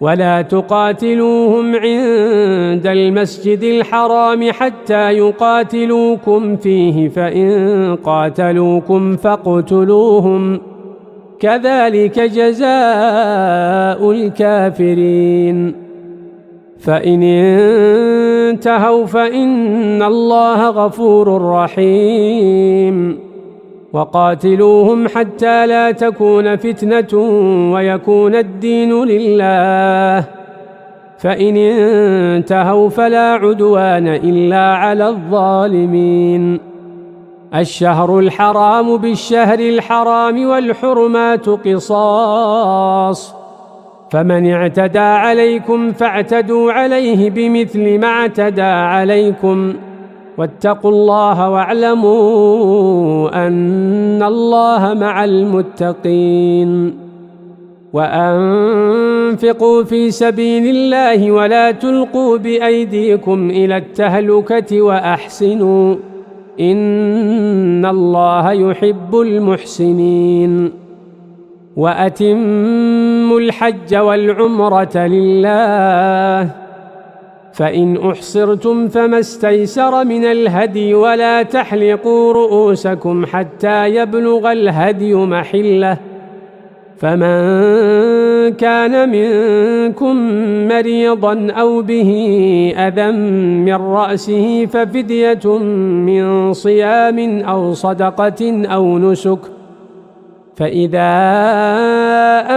ولا تقاتلوهم عند المسجد الحرام حتى يقاتلوكم فيه فإن قاتلوكم فاقتلوهم كذلك جزاء الكافرين فإن انتهوا فإن الله غفور رحيم وقاتلوهم حتى لا تكون فتنة ويكون الدين لله فإن انتهوا فلا عدوان إلا على الظالمين الشهر الحرام بالشهر الحرام والحرمات قصاص فمن اعتدى عليكم فاعتدوا عليه بمثل ما اعتدى عليكم واتقوا الله واعلموا أن الله مع المتقين وأنفقوا في سبيل الله ولا تلقوا بأيديكم إلى التهلكة وأحسنوا إن الله يحب المحسنين وأتموا الحج والعمرة لله فإن أحصرتم فما استيسر من الهدي ولا تحلقوا رؤوسكم حتى يبلغ الهدي محله فمن كان منكم مريضا أو به أذى من رأسه ففدية من صيام أو صدقة أو نسك فإذا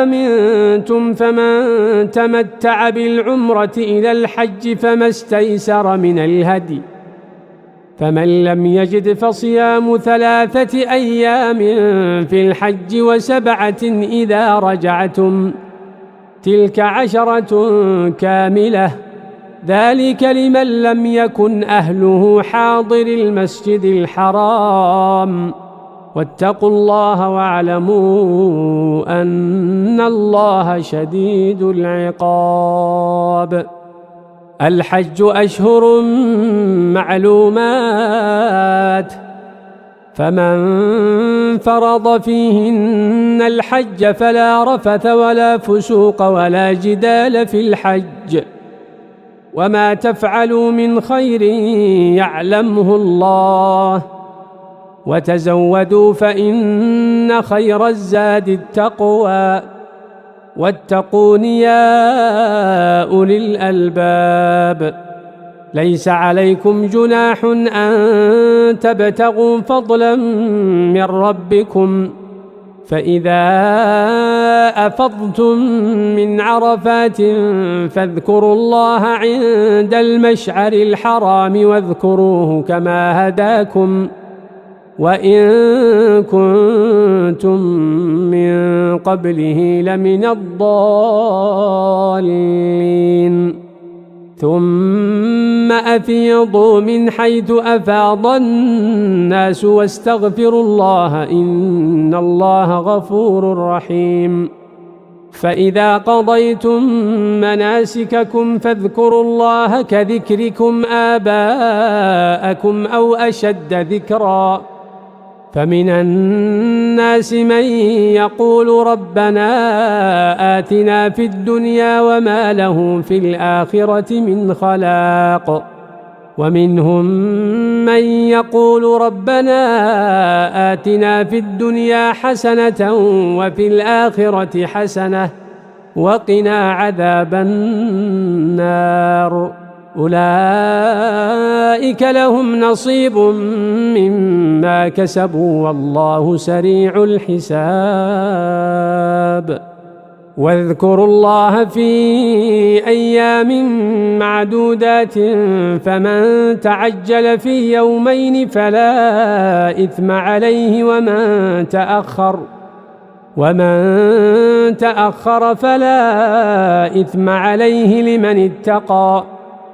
أمنتم فمن تمتع بالعمرة إلى الحج فما استيسر من الهدي فمن لم يجد فصيام 3 أيام في الحج و7 إذا رجعتم تلك 10 كاملة ذلك لمن لم يكن أهله حاضر المسجد الحرام واتقوا الله واعلموا أن الله شديد العقاب الحج أشهر معلومات فمن فرض فيهن الحج فلا رفث ولا فسوق ولا جدال في الحج وما تفعلوا من خير يعلمه الله وتزودوا فإن خير الزاد التقوى واتقون يا أولي الألباب ليس عليكم جناح أن تبتغوا فضلا من ربكم فإذا أفضتم من عرفات فاذكروا الله عند المشعر الحرام واذكروه كما هداكم وإن كنتم من قبله لمن الضالين ثم أفيضوا من حيث أفاض الناس واستغفروا الله إن الله غفور رحيم فإذا قضيتم مناسككم فاذكروا الله كذكركم آباءكم أو أشد ذكرا فمن الناس من يقول ربنا آتنا في الدنيا وما له في الآخرة من خلاق ومنهم من يقول ربنا آتنا في الدنيا حسنة وفي الآخرة حسنة وقنا عذاب النار أولئك لهم نصيب مما كسبوا والله سريع الحساب واذكروا الله في أيام معدودات فمن تعجل في يومين فلا إثم عليه ومن تأخر فلا إثم عليه لمن اتقى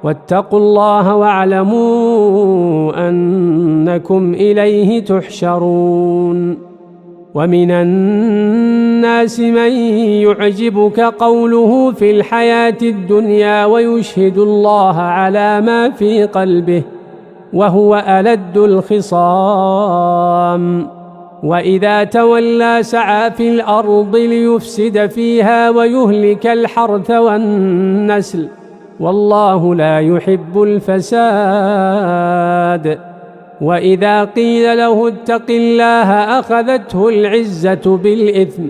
واتقوا الله واعلموا أن إنكم إليه تحشرون ومن الناس من يعجبك قوله في الحياة الدنيا ويشهد الله على ما في قلبه وهو ألد الخصام وإذا تولى سعى في الأرض ليفسد فيها ويهلك الحرث والنسل والله لا يحب الفساد وإذا قيل له اتق الله أخذته العزة بالإثم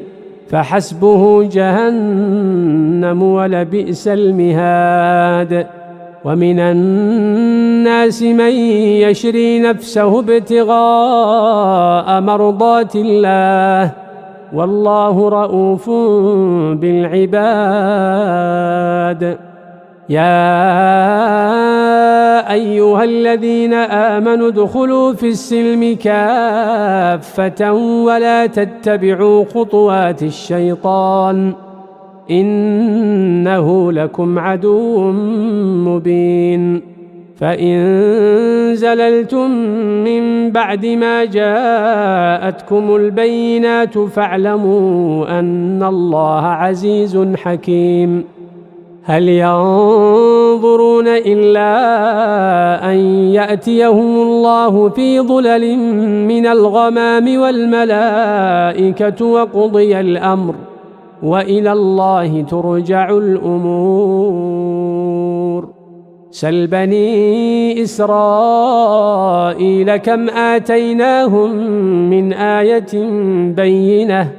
فحسبه جهنم ولبئس المهاد ومن الناس من يشري نفسه ابتغاء مرضات الله والله رؤوف بالعباد يا أيها الذين آمنوا ادخلوا في السلم كافة ولا تتبعوا خطوات الشيطان إنه لكم عدو مبين فإن زللتم من بعد ما جاءتكم البينات فاعلموا أن الله عزيز حكيم هل ينظرون إلا أن يأتيهم الله في ظلل من الغمام والملائكة وقضي الأمر وإلى الله ترجع الأمور سل بني إسرائيل كم آتيناهم من آية بينة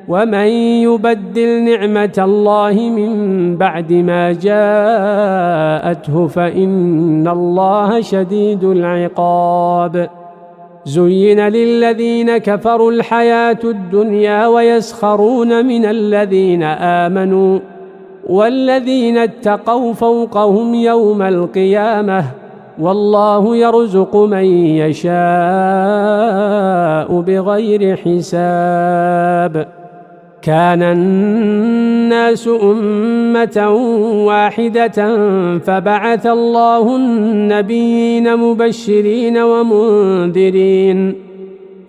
ومن يبدل نعمة الله من بعد ما جاءته فإن الله شديد العقاب زين للذين كفروا الحياة الدنيا ويسخرون من الذين آمنوا والذين اتقوا فوقهم يوم القيامة والله يرزق من يشاء بغير حساب كان الناس أمة واحدة فبعث الله النبيين مبشرين ومنذرين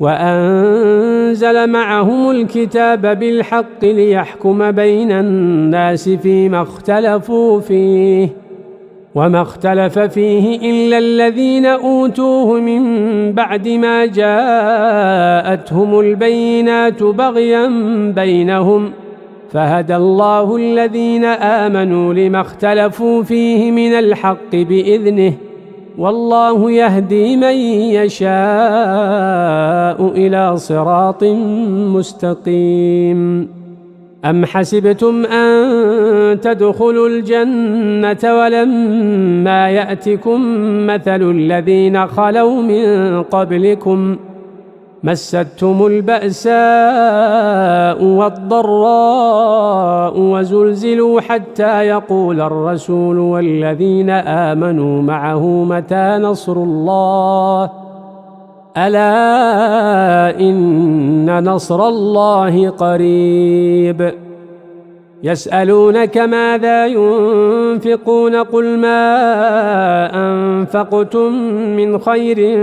وأنزل معهم الكتاب بالحق ليحكم بين الناس فيما اختلفوا فيه وما اختلف فيه إلا الذين أوتوه من بعد ما جاءتهم البينات بغيا بينهم فهدى الله الذين آمنوا لما اختلفوا فيه من الحق بإذنه والله يهدي من يشاء إلى صراط مستقيم أم حسبتم أن تدخلوا الجنة ولما يأتكم مثل الذين خلوا من قبلكم مستهم البأساء والضراء وزلزلوا حتى يقول الرسول والذين آمنوا معه متى نصر الله ألا إن نصر الله قريب يسألونك ماذا ينفقون قل ما أنفقتم من خير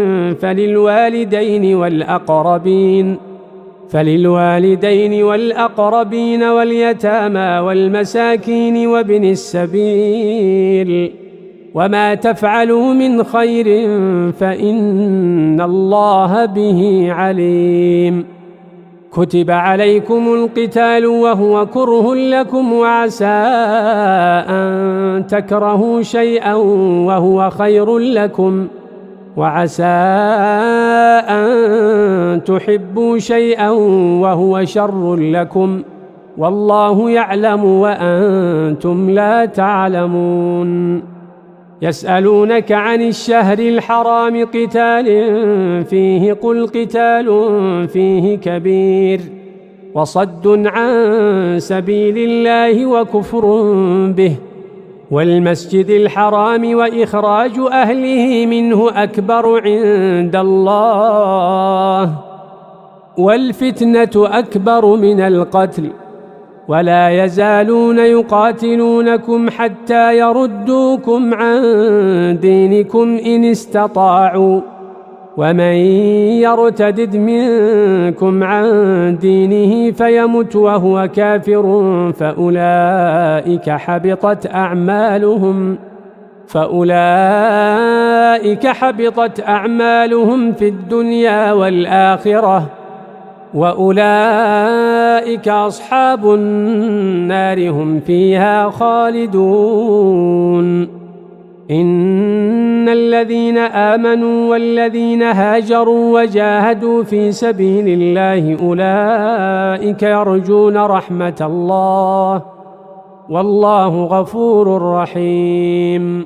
فللوالدين والأقربين واليتامى والمساكين وابن السبيل وما تفعلوا من خير فإن الله به عليم كتب عليكم القتال وهو كره لكم وعسى أن تكرهوا شيئا وهو خير لكم وعسى أن تحبوا شيئا وهو شر لكم والله يعلم وأنتم لا تعلمون يسألونك عن الشهر الحرام قتال فيه قل قتال فيه كبير وصد عن سبيل الله وكفر به والمسجد الحرام وإخراج أهله منه أكبر عند الله والفتنة أكبر من القتل ولا يزالون يقاتلونكم حتى يردوكم عن دينكم إن استطاعوا ومن يرتدد منكم عن دينه فيمت وهو كافر فأولئك حبطت أعمالهم في الدنيا والآخرة وأولئك أصحاب النار هم فيها خالدون. إن الذين آمنوا والذين هاجروا وجاهدوا في سبيل الله أولئك يرجون رحمة الله والله غفور رحيم.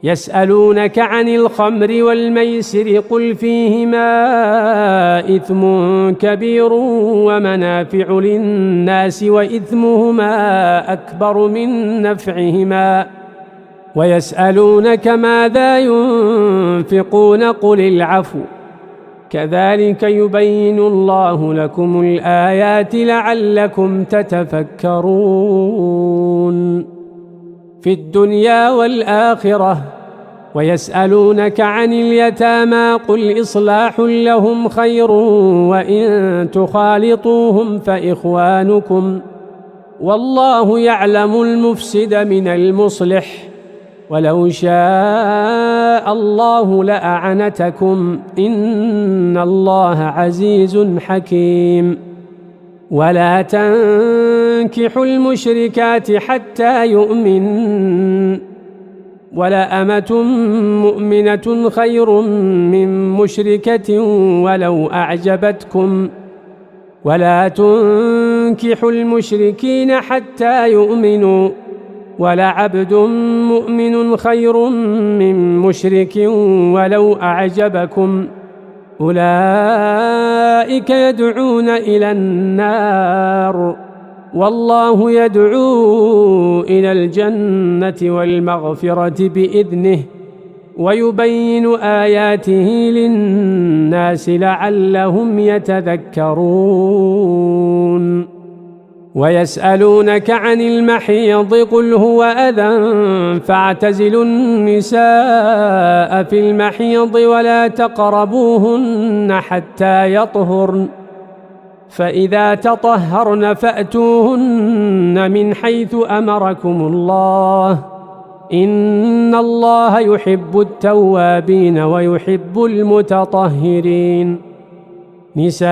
يسألونك عن الخمر والميسر قل فيهما إثم كبير ومنافع للناس وإثمهما أكبر من نفعهما ويسألونك ماذا ينفقون قل العفو كذلك يبين الله لكم الآيات لعلكم تتفكرون في الدنيا والآخرة. ويسألونك عن اليتامى قل إصلاح لهم خير وإن تخالطوهم فإخوانكم والله يعلم المفسد من المصلح ولو شاء الله لأعنتكم إن الله عزيز حكيم. ولا تنكحوا المشركات حتى يؤمنن ولأمة مؤمنة خير من مشركة ولو أعجبتكم ولا تنكحوا المشركين حتى يؤمنوا ولعبد مؤمن خير من مشرك ولو أعجبكم أولئك يدعون إلى النار والله يدعو إلى الجنة والمغفرة بإذنه ويبين آياته للناس لعلهم يتذكرون. ويسألونك عن المحيض قل هو أذى فاعتزلوا النساء في المحيض ولا تقربوهن حتى يطهرن فإذا تطهرن فأتوهن من حيث أمركم الله إن الله يحب التوابين ويحب المتطهرين. نساؤكم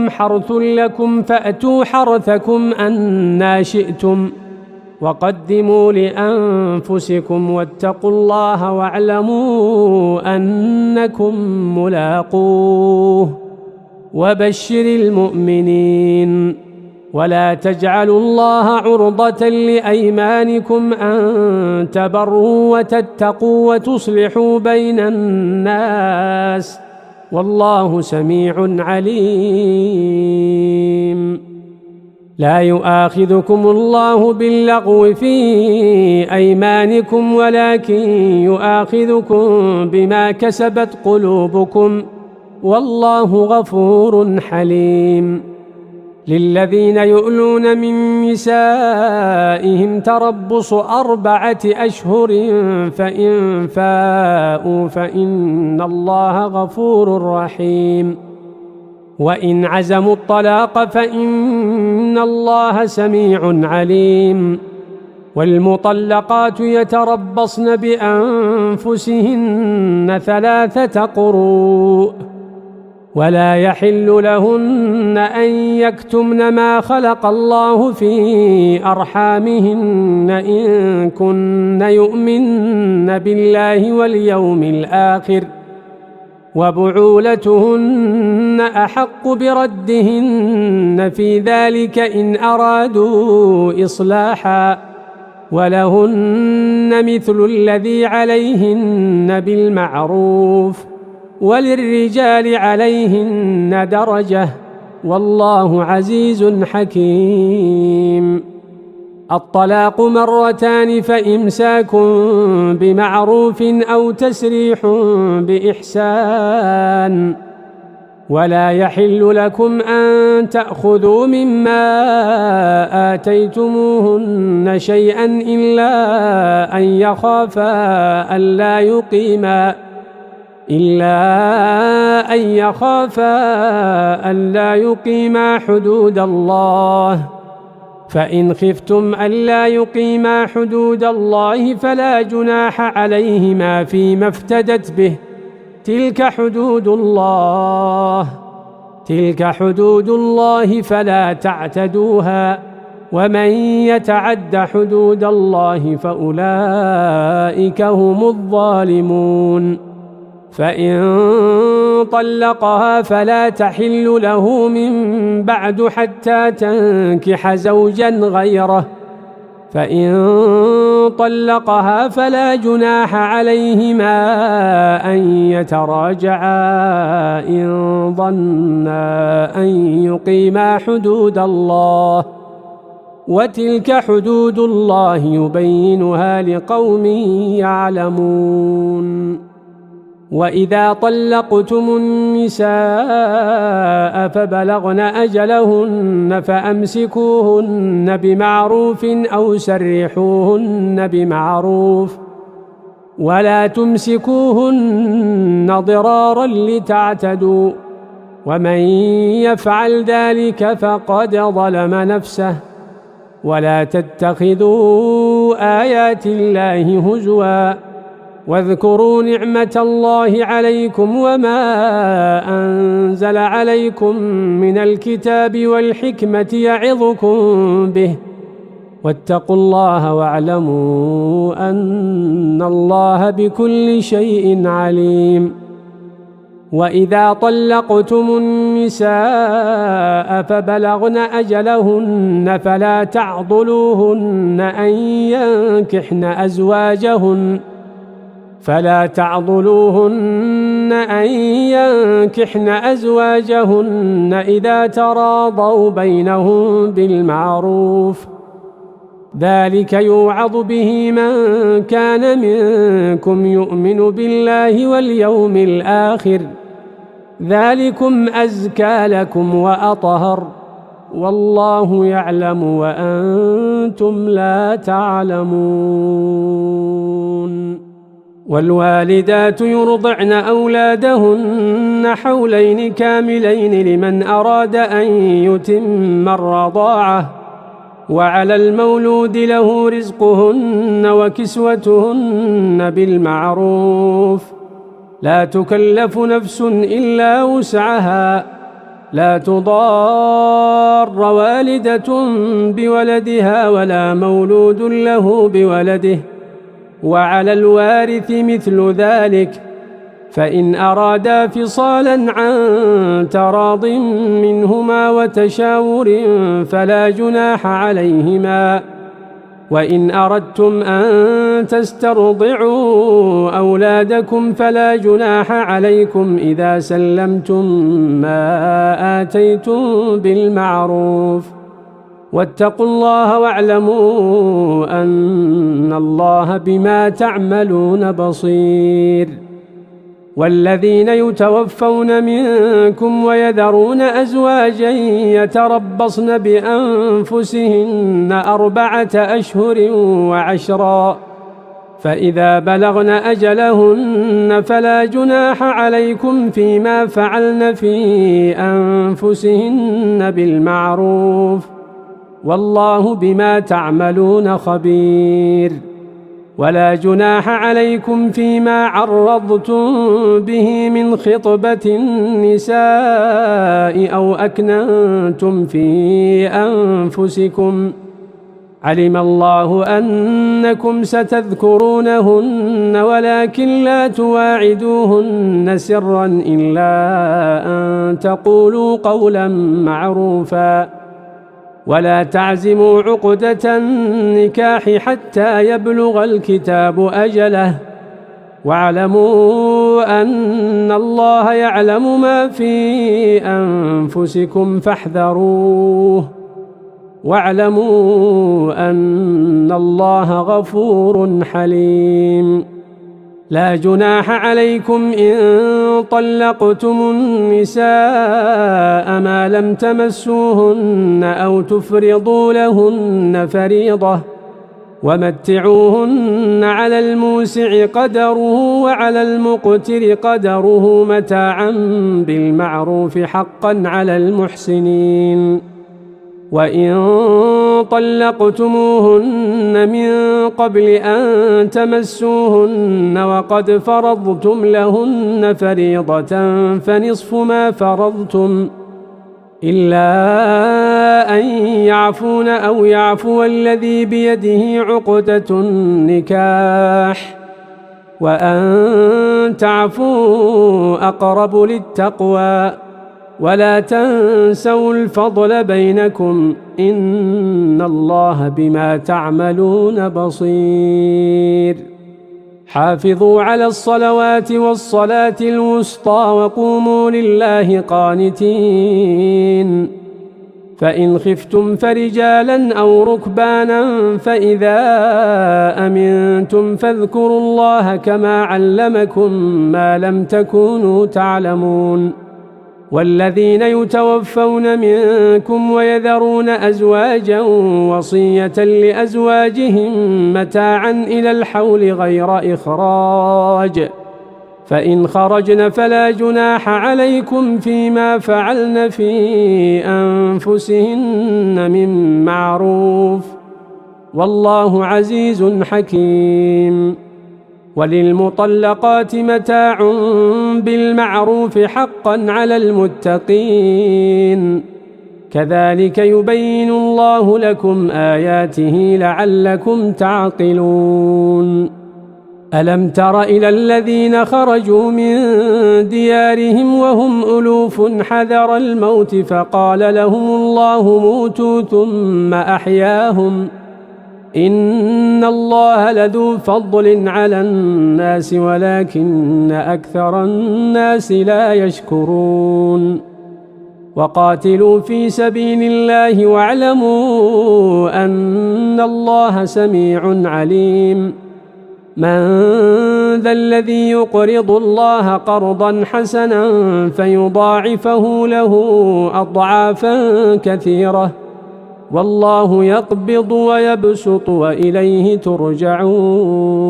حرث لكم فأتوا حرثكم أنى شئتم وقدموا لأنفسكم واتقوا الله واعلموا أنكم ملاقوه وبشر المؤمنين. ولا تجعلوا الله عرضة لأيمانكم أن تبروا وتتقوا وتصلحوا بين الناس والله سميع عليم. لا يؤاخذكم الله باللغو في أيمانكم ولكن يؤاخذكم بما كسبت قلوبكم والله غفور حليم. للذين يؤلون من نسائهم تربص 4 أشهر فإن فاءوا فإن الله غفور رحيم. وإن عزموا الطلاق فإن الله سميع عليم. والمطلقات يتربصن بأنفسهن 3 قروء ولا يحل لهن أن يكتمن ما خلق الله في أرحامهن إن كن يؤمن بالله واليوم الآخر وبعولتهن أحق بردهن في ذلك إن أرادوا إصلاحا ولهن مثل الذي عليهن بالمعروف وللرجال عليهن درجة والله عزيز حكيم. الطلاق 2 فإمساك بمعروف أو تسريح بإحسان ولا يحل لكم أن تأخذوا مما آتيتموهن شيئا إلا أن يخافا ألا يقيما إلا أن يخافا ألا يقيما حدود الله، فإن خفتم ألا يقيما حدود الله فلا جناح عليهما فيما افتدت به، تلك حدود الله فلا تعتدوها، ومن يتعد حدود الله فأولئك هم الظالمون. فإن طلقها فلا تحل له من بعد حتى تنكح زوجا غيره، فإن طلقها فلا جناح عليهما أن يتراجعا إن ظنا أن يقيما حدود الله، وتلك حدود الله يبينها لقوم يعلمون. وإذا طلقتم النساء فبلغن أجلهن فأمسكوهن بمعروف أو سرحوهن بمعروف، ولا تمسكوهن ضرارا لتعتدوا، ومن يفعل ذلك فقد ظلم نفسه. ولا تتخذوا آيات الله هزوا، واذكروا نعمة الله عليكم وما أنزل عليكم من الكتاب والحكمة يعظكم به، واتقوا الله واعلموا أن الله بكل شيء عليم. وإذا طلقتم النساء فبلغن أجلهن فلا تعضلوهن أن ينكحن أزواجهن إذا تراضوا بينهم بالمعروف، ذلك يوعظ به من كان منكم يؤمن بالله واليوم الآخر، ذلكم أزكى لكم وأطهر، والله يعلم وأنتم لا تعلمون. والوالدات يرضعن أولادهن حولين كاملين لمن أراد أن يتم الرضاعة، وعلى المولود له رزقهن وكسوتهن بالمعروف، لا تكلف نفس إلا وسعها، لا تضار والدة بولدها ولا مولود له بولده، وعلى الوارث مثل ذلك، فإن أرادا فصالا عن تراض منهما وتشاور فلا جناح عليهما. وإن أردتم أن تسترضعوا أولادكم فلا جناح عليكم إذا سلمتم ما آتيتم بالمعروف، واتقوا الله واعلموا أن الله بما تعملون بصير. والذين يتوفون منكم ويذرون أزواجا يتربصن بأنفسهن 4 أشهر و10، فإذا بلغن أجلهن فلا جناح عليكم فيما فعلن في أنفسهن بالمعروف، والله بما تعملون خبير. ولا جناح عليكم فيما عرضتم به من خطبة النساء أو أكننتم في أنفسكم، علم الله أنكم ستذكرونهن ولكن لا تواعدوهن سرا إلا أن تقولوا قولا معروفا، ولا تعزموا عقدة النكاح حتى يبلغ الكتاب أجله، واعلموا أن الله يعلم ما في أنفسكم فاحذروه، واعلموا أن الله غفور حليم. لا جناح عليكم إن طلقتم النساء ما لم تمسوهن أو تفرضوا لهن فريضة، ومتعوهن على الموسع قدره وعلى المقتر قدره متاعا بالمعروف حقا على المحسنين. وإن طلقتموهن من قبل أن تمسوهن وقد فرضتم لهن فريضة فنصف ما فرضتم إلا أن يعفون أو يعفو الذي بيده عقدة النكاح وأن تعفوا أقرب للتقوى ولا تنسوا الفضل بينكم إن الله بما تعملون بصير. حافظوا على الصلوات والصلاة الوسطى وقوموا لله قانتين. فإن خفتم فرجالا أو ركبانا فإذا أمنتم فاذكروا الله كما علمكم ما لم تكونوا تعلمون. والذين يتوفون منكم ويذرون أزواجا وصية لأزواجهم متاعا إلى الحول غير إخراج فإن خرجن فلا جناح عليكم فيما فعلن في أنفسهن من معروف والله عزيز حكيم. وللمطلقات متاع بالمعروف حقا على المتقين كذلك يبين الله لكم آياته لعلكم تعقلون. ألم تر إلى الذين خرجوا من ديارهم وهم ألوف حذر الموت فقال لهم الله موتوا ثم أحياهم إن الله لذو فضل على الناس ولكن أكثر الناس لا يشكرون. وقاتلوا في سبيل الله واعلموا أن الله سميع عليم. من ذا الذي يقرض الله قرضا حسنا فيضاعفه له أضعافا كثيرة والله يقبض ويبسط وإليه ترجعون.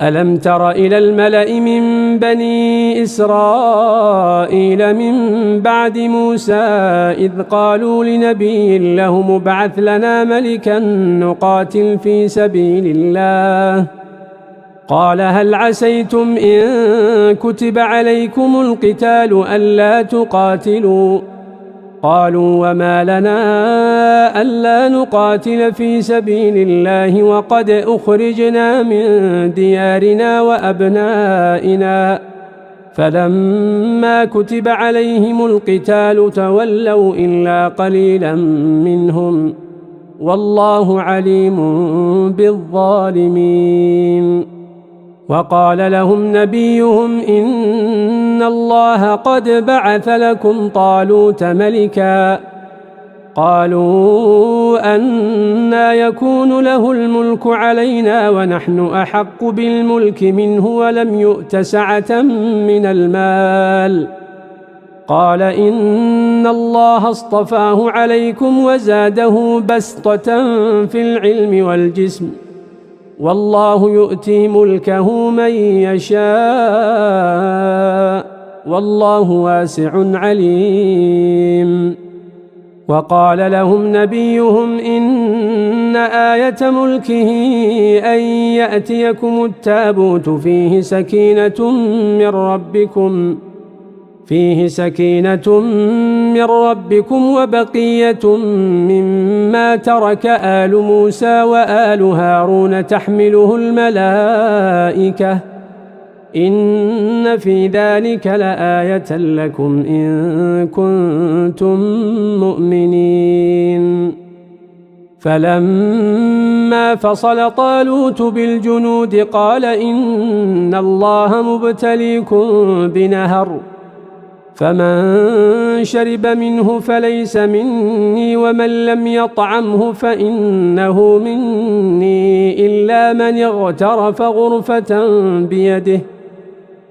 ألم تر إلى الملأ من بني إسرائيل من بعد موسى إذ قالوا لنبي له ابعث لنا ملكا نقاتل في سبيل الله قال هل عسيتم إن كتب عليكم القتال ألا تقاتلوا قالوا وما لنا ألا نقاتل في سبيل الله وقد أخرجنا من ديارنا وأبنائنا فلما كتب عليهم القتال تولوا إلا قليلا منهم والله عليم بالظالمين. وقال لهم نبيهم إن الله قد بعث لكم طالوت ملكا قالوا أنى يكون له الملك علينا ونحن أحق بالملك منه ولم يؤت سعة من المال قال إن الله اصطفاه عليكم وزاده بسطة في العلم والجسم والله يؤتي ملكه من يشاء والله واسع عليم. وقال لهم نبيهم إن آية ملكه أن يأتيكم التابوت فيه سكينة من ربكم وبقية مما ترك آل موسى وآل هارون تحمله الملائكة إن في ذلك لآية لكم إن كنتم مؤمنين. فلما فصل طالوت بالجنود قال إن الله مبتليكم بنهر فمن شرب منه فليس مني ومن لم يطعمه فإنه مني إلا من اغترف غرفة بيده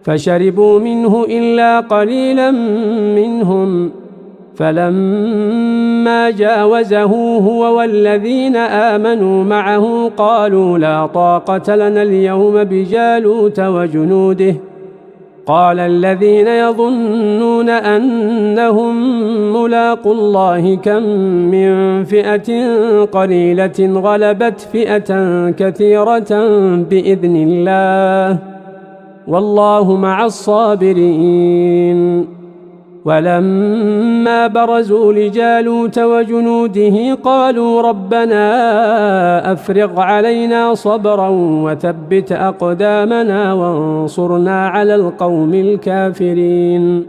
فشربوا منه إلا قليلا منهم فلما جاوزه هو والذين آمنوا معه قالوا لا طاقة لنا اليوم بجالوت وجنوده قال الذين يظنون أنهم ملاقو الله كم من فئة قليلة غلبت فئة كثيرة بإذن الله والله مع الصابرين. ولما برزوا لجالوت وجنوده قالوا ربنا أفرغ علينا صبرا وثبت أقدامنا وانصرنا على القوم الكافرين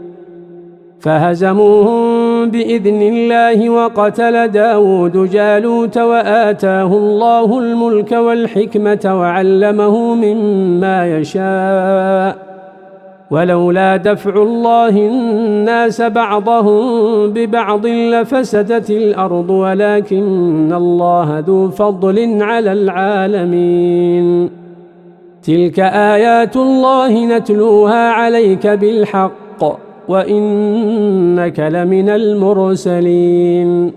فهزموهم بإذن الله وقتل داود جالوت وآتاه الله الملك والحكمة وعلمه مما يشاء ولولا دفع الله الناس بعضهم ببعض لفسدت الأرض ولكن الله ذو فضل على العالمين. تلك آيات الله نتلوها عليك بالحق وإنك لمن المرسلين.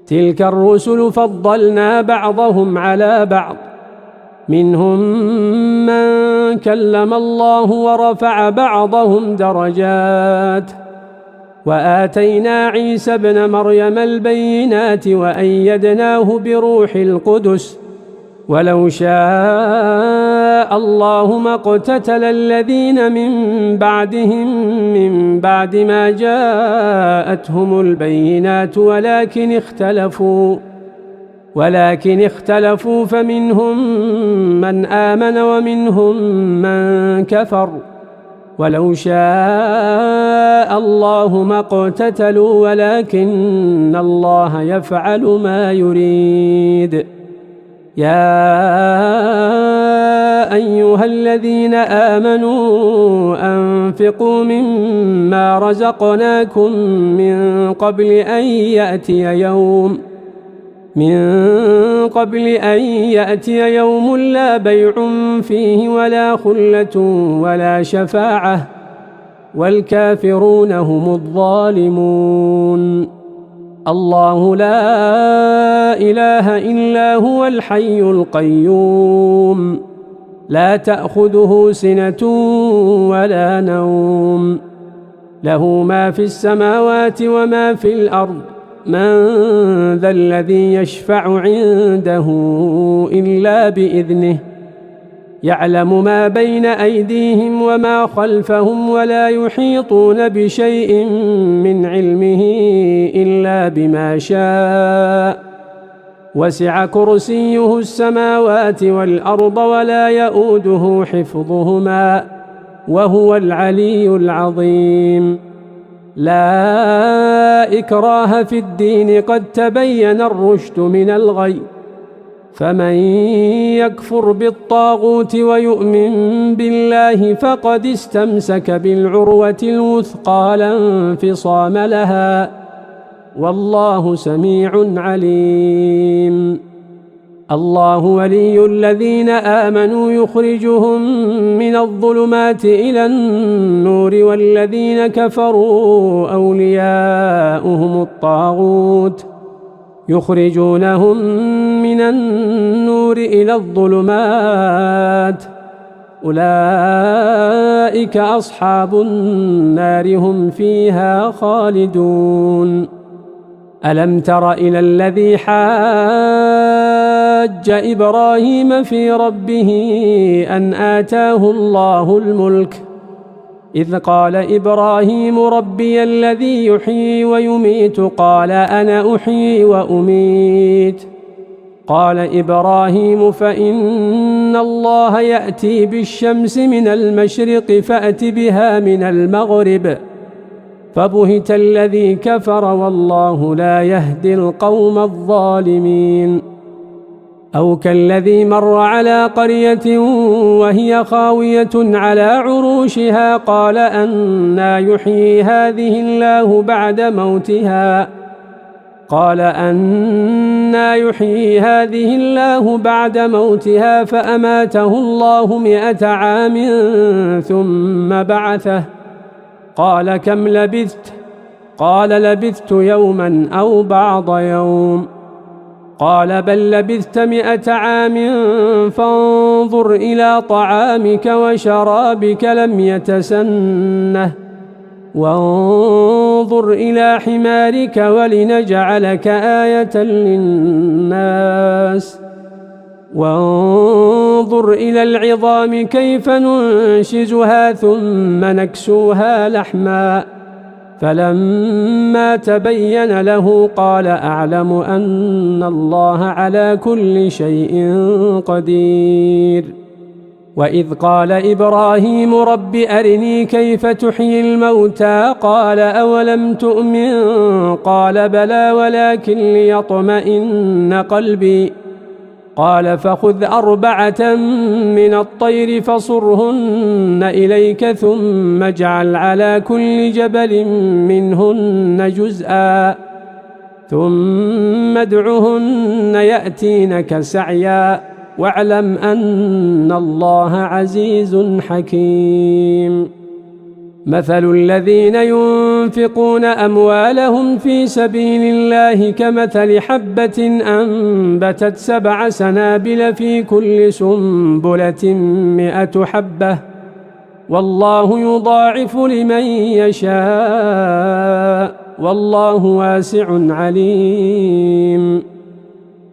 تلك الرسل فضلنا بعضهم على بعض منهم من كلم الله ورفع بعضهم درجات وآتينا عيسى ابن مريم البينات وأيدناه بروح القدس ولو شاء الله ما اقتتل الذين من بعدهم من بعد ما جاءتهم البينات ولكن اختلفوا فمنهم من آمن ومنهم من كفر ولو شاء الله ما اقتتلوا ولكن الله يفعل ما يريد. يا أيها الذين آمنوا أنفقوا مما رزقناكم من قبل أن يأتي يوم لا بيع فيه ولا خلة ولا شفاعة والكافرون هم الظالمون. الله لا إله إلا هو الحي القيوم لا تأخذه سنة ولا نوم له ما في السماوات وما في الأرض من ذا الذي يشفع عنده إلا بإذنه يعلم ما بين أيديهم وما خلفهم ولا يحيطون بشيء من علمه إلا بما شاء وسع كرسيه السماوات والأرض ولا يؤوده حفظهما وهو العلي العظيم. لا إكراه في الدين قد تبين الرشد من الغي فمن يكفر بالطاغوت ويؤمن بالله فقد استمسك بالعروة الوثقى لا انفصام لها والله سميع عليم. الله ولي الذين آمنوا يخرجهم من الظلمات إلى النور والذين كفروا أولياؤهم الطاغوت يخرجونهم من النور إلى الظلمات أولئك أصحاب النار هم فيها خالدون. ألم تر إلى الذي حاج إبراهيم في ربه أن آتاه الله الملك إذ قال إبراهيم ربي الذي يحيي ويميت قال أنا أحيي وأميت قال إبراهيم فإن الله يأتي بالشمس من المشرق فأت بها من المغرب فبهت الذي كفر والله لا يهدي القوم الظالمين. أو كالذي مر على قرية وهي خاوية على عروشها قال أنى يحيي هذه الله بعد موتها فأماته الله 100 عام ثم بعثه قال كم لبثت قال لبثت يوما أو بعض يوم. قال بل لبثت 100 عام فانظر إلى طعامك وشرابك لم يتسنه وانظر إلى حمارك ولنجعلك آية للناس وانظر إلى العظام كيف ننشزها ثم نكسوها لحما فلما تبين له قال أعلم أن الله على كل شيء قدير. وإذ قال إبراهيم رب أرني كيف تحيي الموتى قال أولم تؤمن قال بلى ولكن ليطمئن قلبي قال فخذ 4 من الطير فصرهن إليك ثم اجعل على كل جبل منهن جزءا ثم ادعهن يأتينك سعيا واعلم أن الله عزيز حكيم. مثل الذين ينفقون أموالهم في سبيل الله كمثل حبة أنبتت 7 سنابل في كل سنبلة 100 حبة والله يضاعف لمن يشاء والله واسع عليم.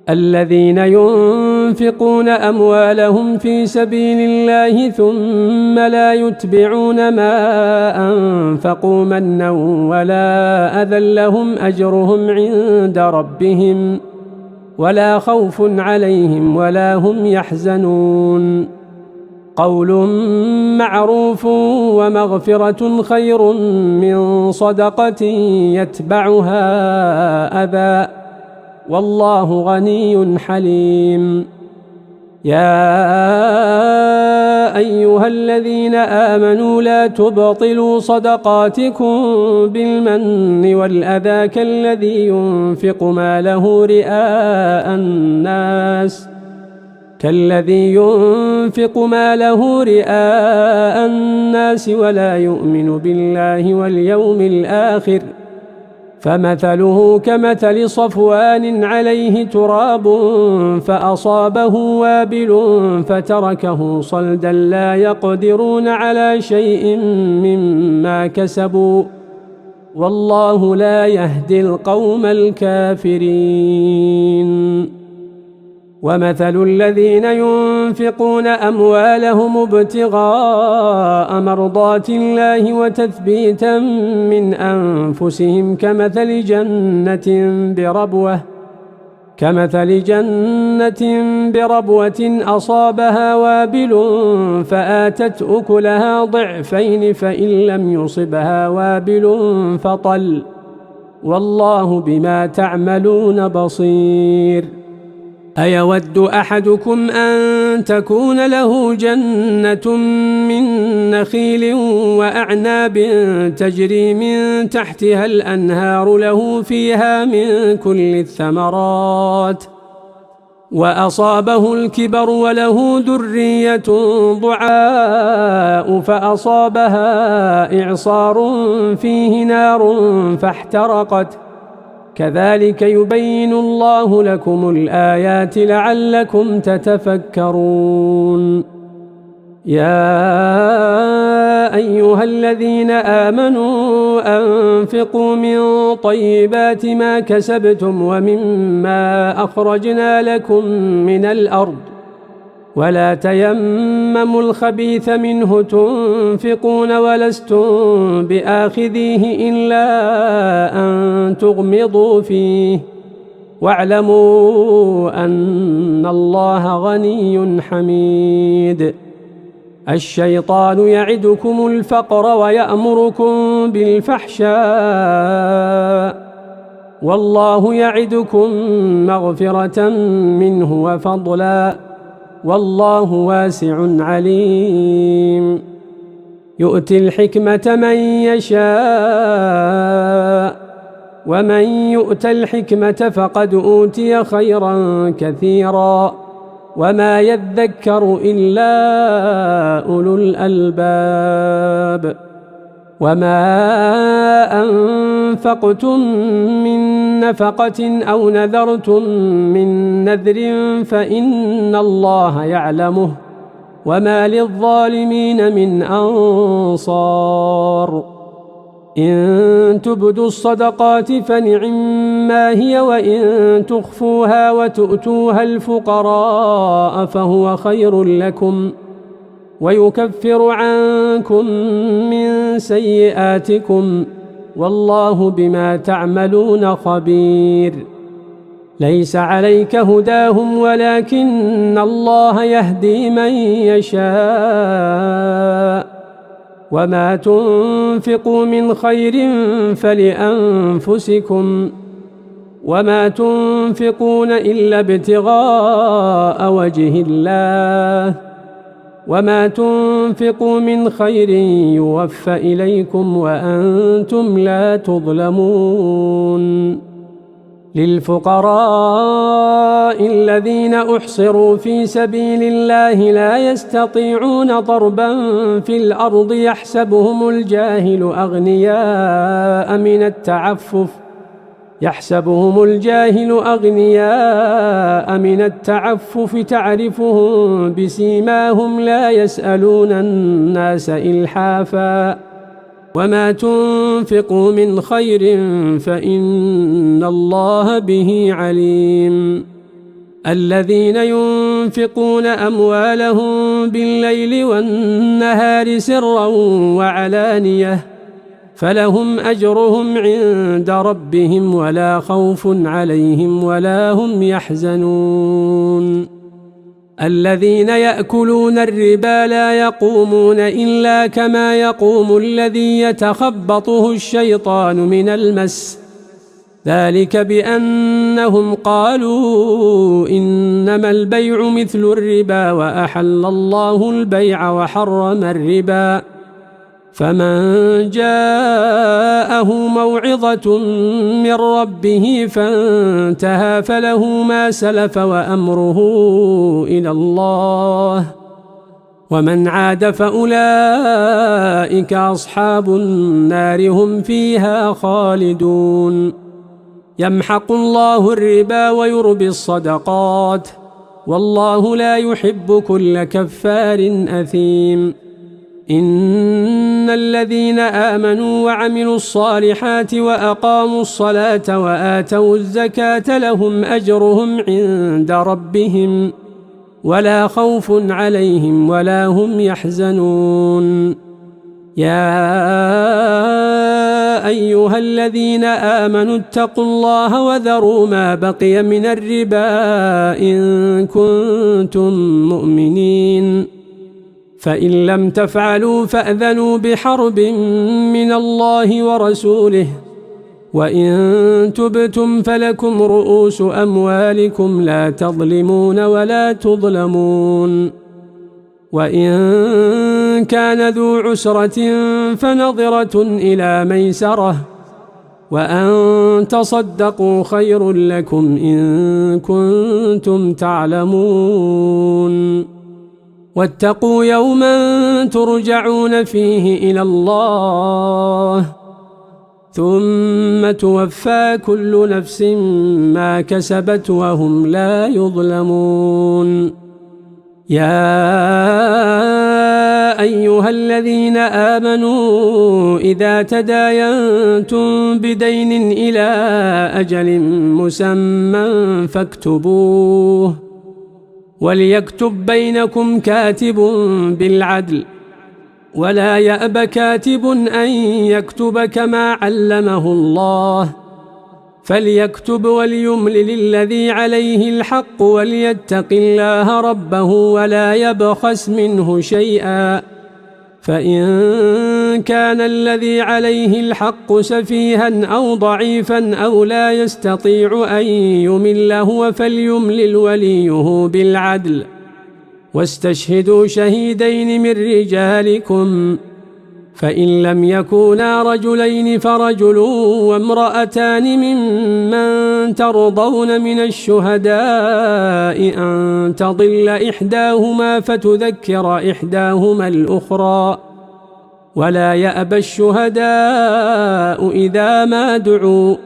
الذين ينفقون أموالهم في سبيل الله ثم لا يتبعون ما أنفقوا منا ولا أذى لهم أجرهم عند ربهم ولا خوف عليهم ولا هم يحزنون. قول معروف ومغفرة خير من صدقة يتبعها أذى والله غني حليم. يا أيها الذين آمنوا لا تبطلوا صدقاتكم بالمن والأذى كالذي ينفق ماله رئاء الناس ولا يؤمن بالله واليوم الآخر فمثله كمثل صفوان عليه تراب فأصابه وابل فتركه صلدا لا يقدرون على شيء مما كسبوا والله لا يهدي القوم الكافرين. ومثل الذين ينفقون أموالهم ابتغاء مرضات الله وتثبيتا من أنفسهم كمثل جنة بربوة أصابها وابل فآتت أكلها ضعفين فإن لم يصبها وابل فطل والله بما تعملون بصير. أيود أحدكم أن تكون له جنة من نخيل وأعناب تجري من تحتها الأنهار له فيها من كل الثمرات وأصابه الكبر وله ذرية ضعاء فأصابها إعصار فيه نار فاحترقت كذلك يبين الله لكم الآيات لعلكم تتفكرون. يا أيها الذين آمنوا أنفقوا من طيبات ما كسبتم ومما أخرجنا لكم من الأرض ولا تيمموا الخبيث منه تنفقون ولستم بآخذيه إلا أن تغمضوا فيه واعلموا أن الله غني حميد. الشيطان يعدكم الفقر ويأمركم بالفحشاء والله يعدكم مغفرة منه وفضلا والله واسع عليم. يؤتي الحكمة من يشاء ومن يؤت الحكمة فقد أوتي خيرا كثيرا وما يذكر إلا أولو الألباب. وما أنفقتم من نفقة أو نذرتم من نذر فإن الله يعلمه وما للظالمين من أنصار إن تبدوا الصدقات فنعما هي وإن تخفوها وتؤتوها الفقراء فهو خير لكم ويكفر عنكم من سيئاتكم والله بما تعملون خبير ليس عليك هداهم ولكن الله يهدي من يشاء وما تنفقوا من خير فلأنفسكم وما تنفقون إلا ابتغاء وجه الله وما تنفقوا من خير يوفى إليكم وأنتم لا تظلمون للفقراء الذين أحصروا في سبيل الله لا يستطيعون ضربا في الأرض يحسبهم الجاهل أغنياء من التعفف تعرفهم بسيماهم لا يسألون الناس إلحافا وما تنفقوا من خير فإن الله به عليم الذين ينفقون أموالهم بالليل والنهار سرا وعلانية فلهم أجرهم عند ربهم ولا خوف عليهم ولا هم يحزنون الذين يأكلون الربا لا يقومون إلا كما يقوم الذي يتخبطه الشيطان من المس ذلك بأنهم قالوا إنما البيع مثل الربا وأحل الله البيع وحرم الربا فمن جاءه موعظة من ربه فانتهى فله ما سلف وأمره إلى الله ومن عاد فأولئك أصحاب النار هم فيها خالدون يمحق الله الربا ويربي الصدقات والله لا يحب كل كفار أثيم إن الذين آمنوا وعملوا الصالحات وأقاموا الصلاة وآتوا الزكاة لهم أجرهم عند ربهم ولا خوف عليهم ولا هم يحزنون يا أيها الذين آمنوا اتقوا الله وذروا ما بقي من الربا إن كنتم مؤمنين فإن لم تفعلوا فأذنوا بحرب من الله ورسوله وإن تبتم فلكم رؤوس أموالكم لا تظلمون ولا تظلمون وإن كان ذو عسرة فنظرة إلى ميسرة وأن تصدقوا خير لكم إن كنتم تعلمون واتقوا يوما ترجعون فيه إلى الله ثم توفى كل نفس ما كسبت وهم لا يظلمون يا أيها الذين آمنوا إذا تداينتم بدين إلى أجل مسمى فاكتبوه وليكتب بينكم كاتب بالعدل ولا يأب كاتب أن يكتب كما علمه الله فليكتب وليملل الذي عليه الحق وليتق الله ربه ولا يبخس منه شيئا فإن كان الذي عليه الحق سفيها أو ضعيفا أو لا يستطيع أن يمل هو فليملل وليه بالعدل واستشهدوا شهيدين من رجالكم فإن لم يكونا رجلين فرجل وامرأتان ممن ترضون من الشهداء أن تضل إحداهما فتذكر إحداهما الأخرى ولا يأبى الشهداء إذا ما دعوا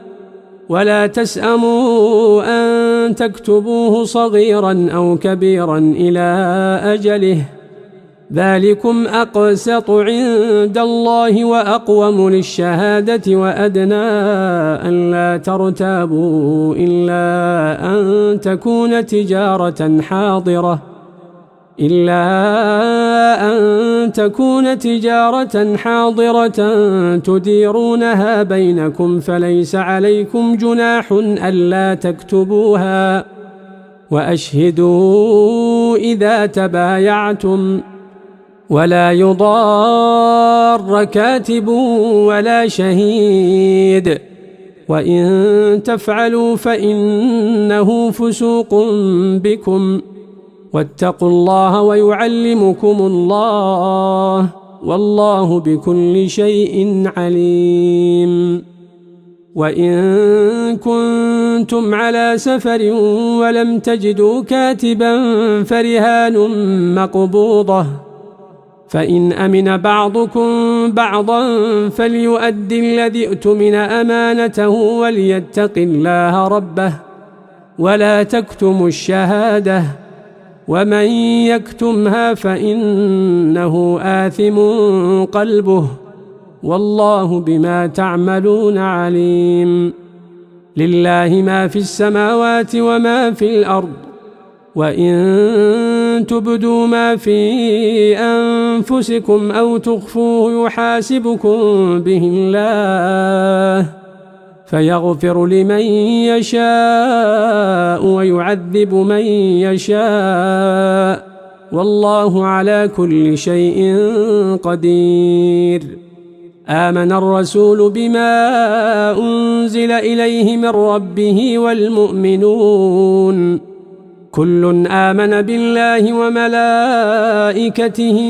ولا تسأموا أن تكتبوه صغيرا أو كبيرا إلى أجله ذلكم أقسط عند الله وأقوم للشهادة وأدنى أن لا ترتابوا إلا أن تكون تجارة حاضرة تديرونها بينكم فليس عليكم جناح ألا تكتبوها وأشهدوا إذا تبايعتم ولا يضار كاتب ولا شهيد وإن تفعلوا فإنه فسوق بكم واتقوا الله ويعلمكم الله والله بكل شيء عليم. وإن كنتم على سفر ولم تجدوا كاتبا فرهان مقبوضة فإن أمن بعضكم بعضا فليؤد الذي اؤتمن أمانته وليتق الله ربه ولا تكتموا الشهادة ومن يكتمها فإنه آثم قلبه والله بما تعملون عليم. لله ما في السماوات وما في الأرض وإن تبدوا ما في أنفسكم أو تخفوه يحاسبكم به الله فيغفر لمن يشاء ويعذب من يشاء والله على كل شيء قدير. آمن الرسول بما أنزل إليه من ربه والمؤمنون كل آمن بالله وملائكته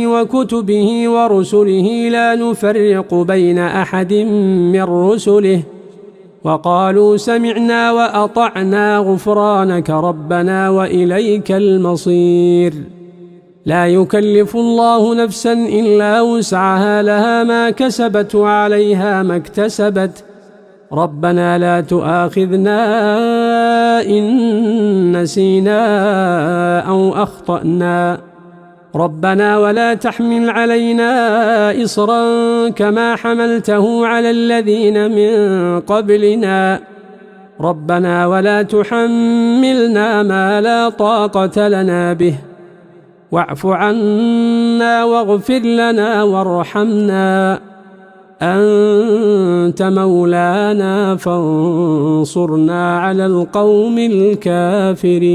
وكتبه ورسله لا نفرق بين أحد من رسله وقالوا سمعنا وأطعنا غفرانك ربنا وإليك المصير. لا يكلف الله نفسا إلا وسعها لها ما كسبت وعليها ما اكتسبت ربنا لا تؤاخذنا إن نسينا أو أخطأنا ربنا ولا تحمل علينا إصرا كما حملته على الذين من قبلنا ربنا ولا تحملنا ما لا طاقة لنا به واعف عنا واغفر لنا وارحمنا أنت مولانا فانصرنا على القوم الكافرين.